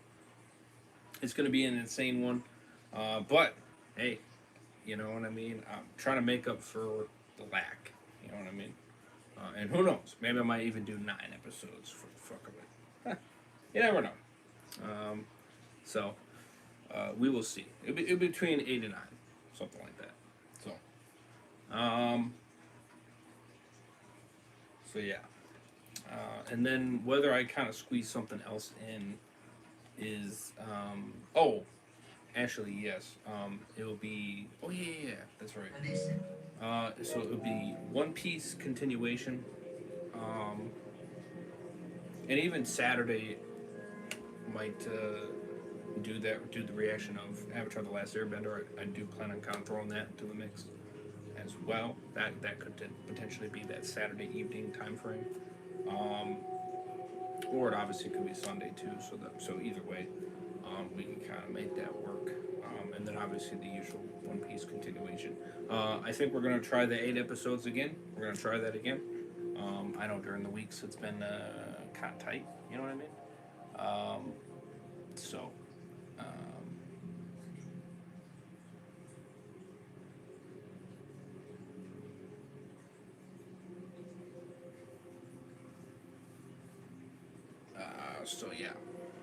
It's going to be an insane one, but hey, you know what I mean. I'm trying to make up for the lack. You know what I mean? And who knows? Maybe I might even do 9 episodes for the fuck of it. You never know. So we will see. It'll be between 8 and 9, something like that. Um, so yeah. And then whether I kind of squeeze something else in is actually yes. It will be yeah, that's right. So it will be One Piece continuation. And even Saturday might do the reaction of Avatar: The Last Airbender. I do plan on kind of throwing that into the mix as well. That could potentially be that Saturday evening time frame, or it obviously could be Sunday too. So either way, we can kind of make that work. And then obviously the usual One Piece continuation. I think we're gonna try the 8 episodes again. We're gonna try that again. I know during the weeks it's been kind of tight. You know what I mean? So. So yeah,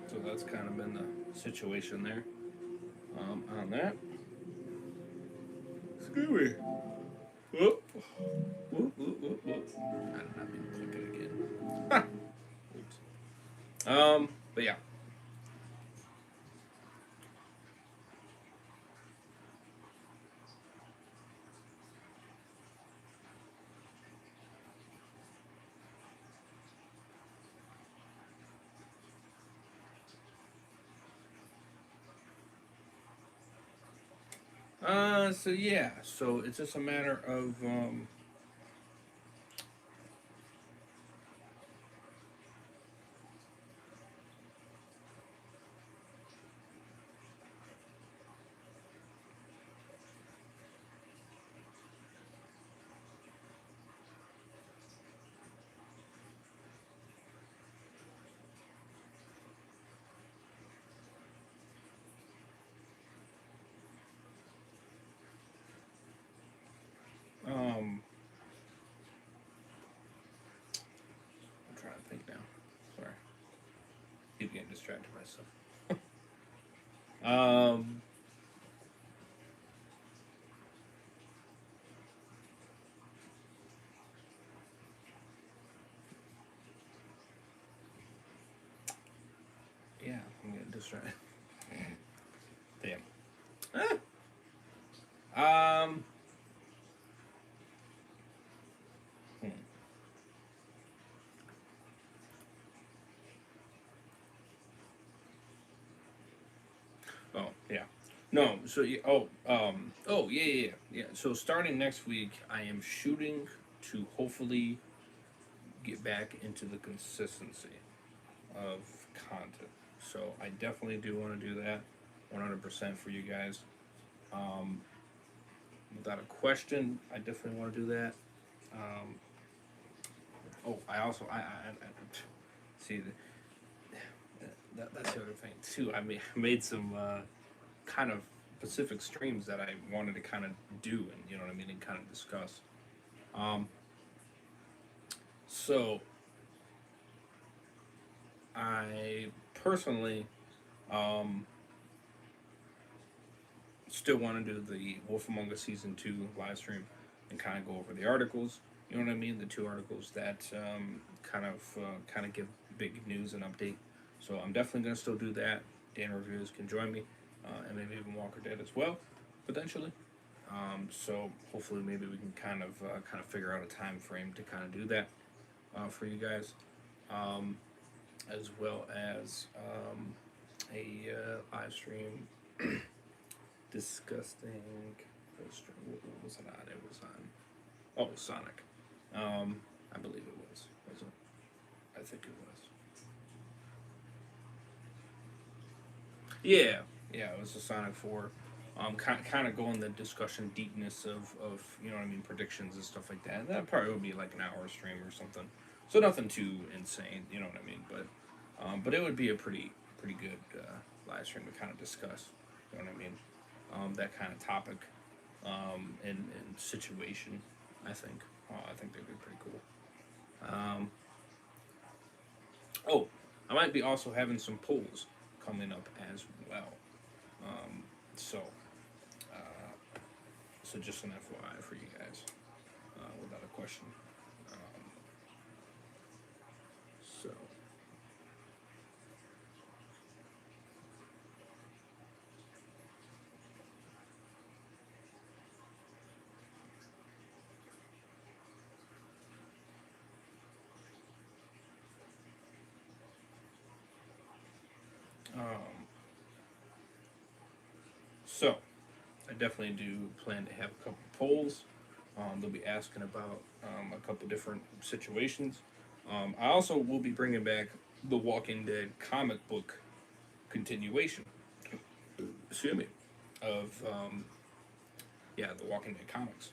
so that's kind of been the situation there on that. Excuse me. Whoop. Whoop, whoop, whoop, whoop. I did not mean to click it again. Oops. But yeah. So yeah, so it's just a matter of I'm trying to think now. Sorry, keep getting distracted by stuff. Um, yeah, I'm getting distracted. Damn. Um. hmm. Oh yeah. No. So yeah. Oh. Oh yeah. Yeah. Yeah. So starting next week, I am shooting to hopefully get back into the consistency of content. So I definitely do want to do that, 100% for you guys. Um, Without a question, I definitely want to do that. Um, oh, I also see that's the other thing too. I made some kind of specific streams that I wanted to kind of do, and you know what I mean, and kind of discuss. Um, so I personally um, still want to do the Wolf Among Us season 2 live stream and kind of go over the articles. You know what I mean? The two articles that kind of give big news and update. So I'm definitely gonna still do that. Dan Reviews can join me, and maybe even Walker Dead as well, potentially. So hopefully maybe we can kind of figure out a time frame to kind of do that for you guys, um, as well as a live stream disgusting. What was it on? It was on. Oh, Sonic. I believe it was. Was it? I think it was. Yeah, yeah. It was a Sonic 4. Kind of going the discussion deepness of you know what I mean, predictions and stuff like that. That probably would be like an hour stream or something. So nothing too insane. You know what I mean? But it would be a pretty good live stream to kind of discuss. You know what I mean? That kind of topic and situation. I think. I think they'd be pretty cool. Oh, I might be also having some polls coming up as well. Um, so, uh, so just an FYI for you guys, without a question. Um, so, um, so I definitely do plan to have a couple polls. They'll be asking about a couple different situations. I also will be bringing back the Walking Dead comic book continuation. Excuse me, of yeah, the Walking Dead comics.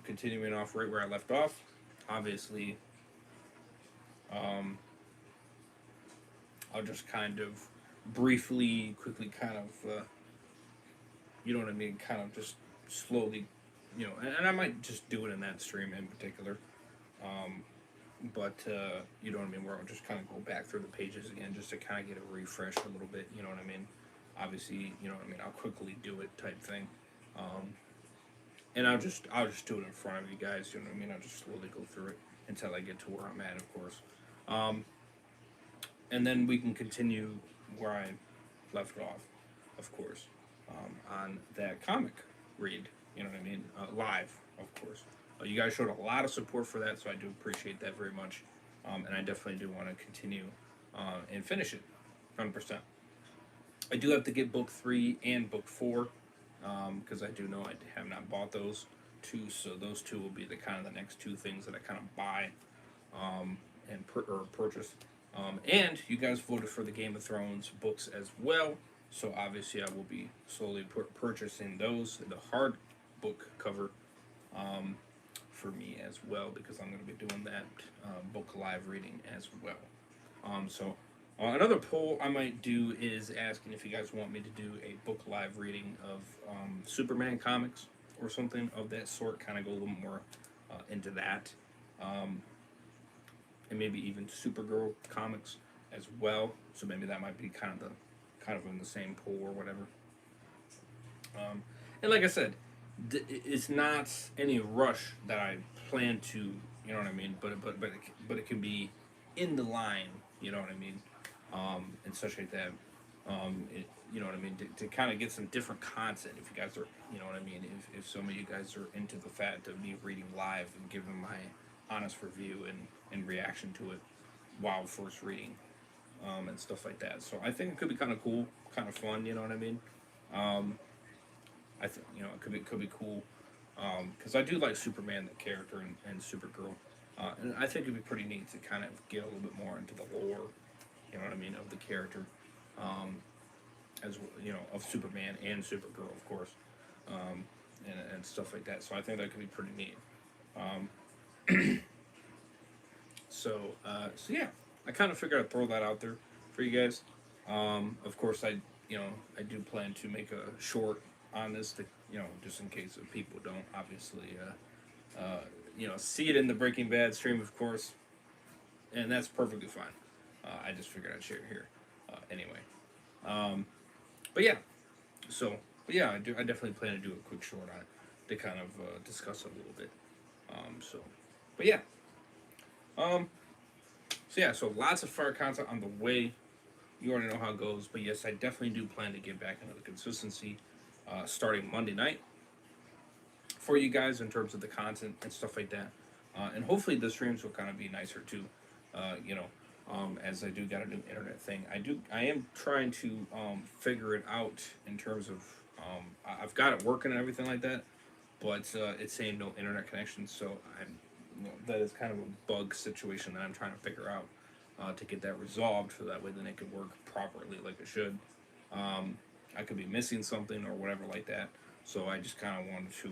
Continuing off right where I left off. Obviously, um, I'll just kind of briefly, quickly, kind of, you know what I mean, kind of just slowly, you know, and I might just do it in that stream in particular. Um, but you know what I mean, where I'll just kind of go back through the pages again just to kind of get a refresh a little bit. You know what I mean? Obviously, you know what I mean. I'll quickly do it type thing. Um, and I'll just do it in front of you guys. You know what I mean? I'll just slowly go through it until I get to where I'm at, of course. Um, and then we can continue where I left off, of course, on that comic read. You know what I mean? Live, of course. You guys showed a lot of support for that, so I do appreciate that very much. And I definitely do want to continue and finish it, 100%. I do have to get book 3 and book 4 because I do know I have not bought those two, so those two will be the kind of the next two things that I kind of buy and purchase. And you guys voted for the Game of Thrones books as well, so obviously I will be slowly purchasing those, the hard book cover, for me as well, because I'm going to be doing that book live reading as well. Another poll I might do is asking if you guys want me to do a book live reading of Superman comics or something of that sort, kind of go a little more into that. And maybe even Supergirl comics as well. So maybe that might be kind kind of in the same pool or whatever. And like I said, it's not any rush that I plan to, you know what I mean. But it can be in the line, you know what I mean, and such like that. You know what I mean, to kind of get some different content. If you guys are, you know what I mean, if some of you guys are into the fact of me reading live and giving my honest review and reaction to it while first reading, and stuff like that. So I think it could be kind of cool, kind of fun. You know what I mean. I think, you know, it could be cool, because I do like Superman, the character, and Supergirl, and I think it'd be pretty neat to kind of get a little bit more into the lore, you know what I mean, of the character, as you know, of Superman and Supergirl, of course, and stuff like that. So I think that could be pretty neat. So yeah, I kind of figured I'd throw that out there for you guys. Of course, I do plan to make a short on this, to, you know, just in case if people don't obviously, see it in the Breaking Bad stream, of course, and that's perfectly fine. I just figured I'd share it here, anyway. But yeah, I definitely plan to do a quick short on it to kind of discuss it a little bit. So lots of fire content on the way. You already know how it goes, but yes, I definitely do plan to get back into the consistency, starting Monday night for you guys in terms of the content and stuff like that. And hopefully the streams will kind of be nicer too, as I do got a new internet thing. I am trying to figure it out in terms of, I've got it working and everything like that, but it's saying no internet connection, so that is kind of a bug situation that I'm trying to figure out, to get that resolved, so that way then it could work properly like it should. I could be missing something or whatever like that, so I just kind of wanted to,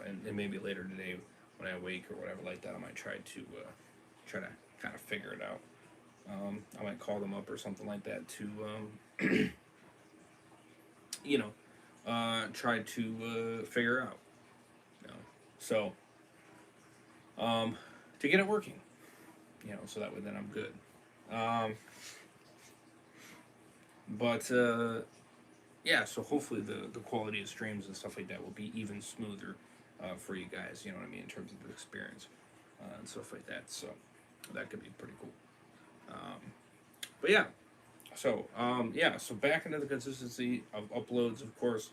and maybe later today when I wake or whatever like that, I might try to kind of figure it out. I might call them up or something like that to, try to figure out. So, to get it working, so that way then I'm good. So hopefully the quality of streams and stuff like that will be even smoother, for you guys, you know what I mean, in terms of the experience, and stuff like that. So that could be pretty cool. So back into the consistency of uploads, of course.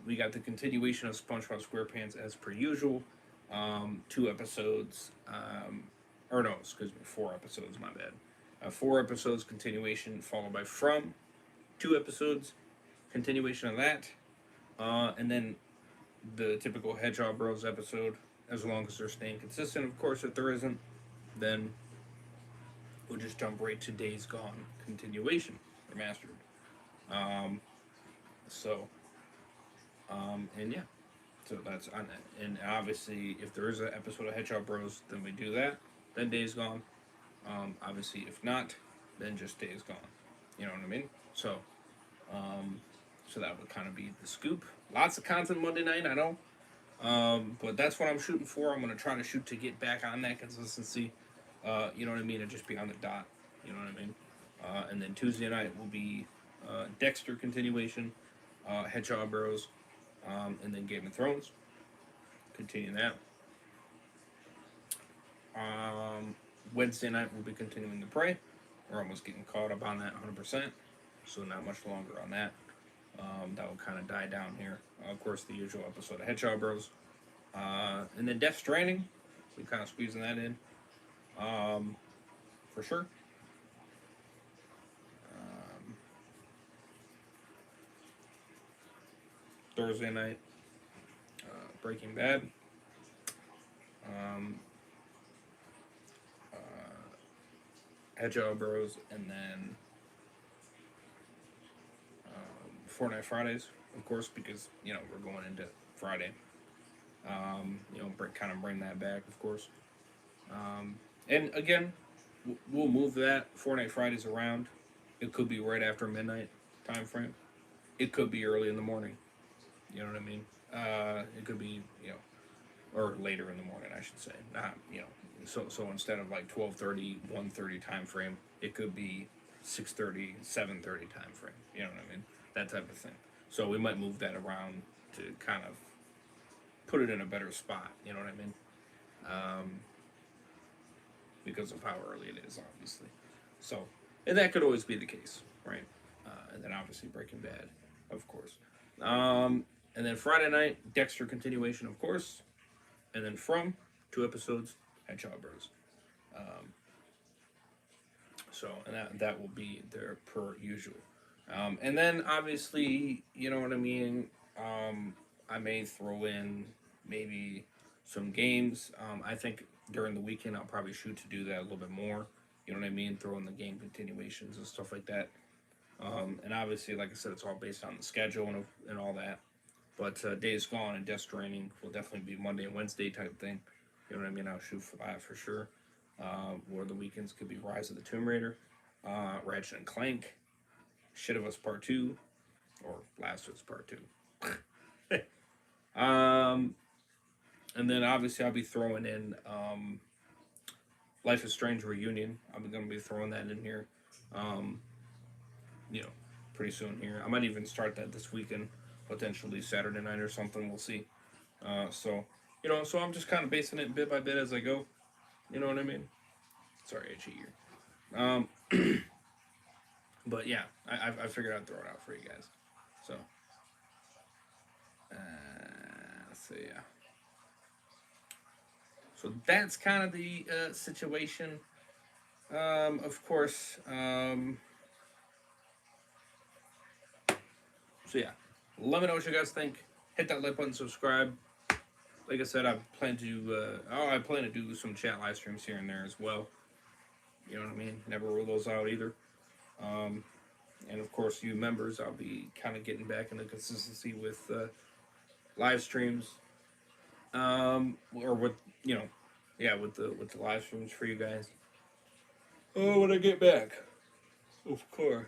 We got the continuation of SpongeBob SquarePants as per usual. 2 episodes, 4 episodes, my bad. 4 episodes continuation, followed by From, 2 episodes, continuation of that. And then the typical Hedgehog Bros episode, as long as they're staying consistent. Of course, if there isn't, then we'll just jump right to Days Gone continuation, remastered. So that's on it. And obviously, if there is an episode of Hedgehog Bros, then we do that. Then Days Gone. Obviously, if not, then just Days Gone. You know what I mean? So that would kind of be the scoop. Lots of content Monday night, I know. But that's what I'm shooting for. I'm going to try to shoot to get back on that consistency. You know what I mean? And just be on the dot. You know what I mean? And then Tuesday night will be Dexter continuation, Hedgehog Bros, and then Game of Thrones. Continue that. Wednesday night we'll be continuing the Prey. We're almost getting caught up on that 100%, so not much longer on that. That will kind of die down here. Of course, the usual episode of Hedgehog Bros. And then Death Stranding, we kind of squeezing that in, for sure. Thursday night, Breaking Bad. Hedgehog Bros, and then Fortnite Fridays, of course, because we're going into Friday. Kind of bring that back, of course. And again, we'll move that Fortnite Fridays around. It could be right after midnight time frame. It could be early in the morning. You know what I mean? It could be or later in the morning, I should say. Not So instead of like 12:30, 1:30 time frame, it could be 6:30, 7:30 time frame. You know what I mean? That type of thing. So we might move that around to kind of put it in a better spot. You know what I mean? Because of how early it is, obviously. So, and that could always be the case, right? And then obviously Breaking Bad, of course. And then Friday night, Dexter continuation, of course. And then From, 2 episodes, Hedgehog Bros. So, and that will be there per usual. And then obviously, you know what I mean? I may throw in maybe some games. I think during the weekend I'll probably shoot to do that a little bit more. You know what I mean? Throw in the game continuations and stuff like that. And obviously, like I said, it's all based on the schedule and all that. But Days Gone and Death Stranding will definitely be Monday and Wednesday type thing. You know what I mean? I'll shoot for that for sure. Or the weekends could be Rise of the Tomb Raider, Ratchet and Clank, Shit of Us Part 2, or Last of Us Part 2. And then obviously I'll be throwing in Life is Strange Reunion. I'm going to be throwing that in here, you know, pretty soon here. I might even start that this weekend, potentially Saturday night or something. We'll see. So, you know, so I'm just kind of basing it bit by bit as I go. You know what I mean? Sorry, itchy ear. But yeah, I figured I'd throw it out for you guys. So, let's see, yeah. So that's kind of the situation. Of course. So yeah, let me know what you guys think. Hit that like button, subscribe. Like I said, I plan to do some chat live streams here and there as well. You know what I mean? Never rule those out either. And of course, you members, I'll be kind of getting back into consistency with live streams. Or with with the live streams for you guys. Oh, when I get back, of course.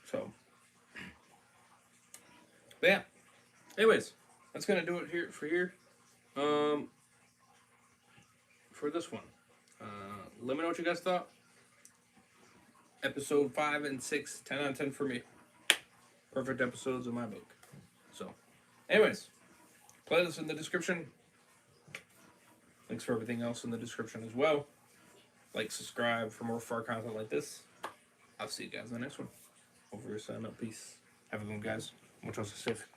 So, but yeah. Anyways, that's gonna do it here for this one. Let me know what you guys thought. Episode 5 and 6, 10 out of 10 for me. Perfect episodes in my book. So, anyways, playlist in the description. Links for everything else in the description as well. Like, subscribe for more far content like this. I'll see you guys in the next one. Over your sign up. Peace. Have a good one, guys. Muchos safe.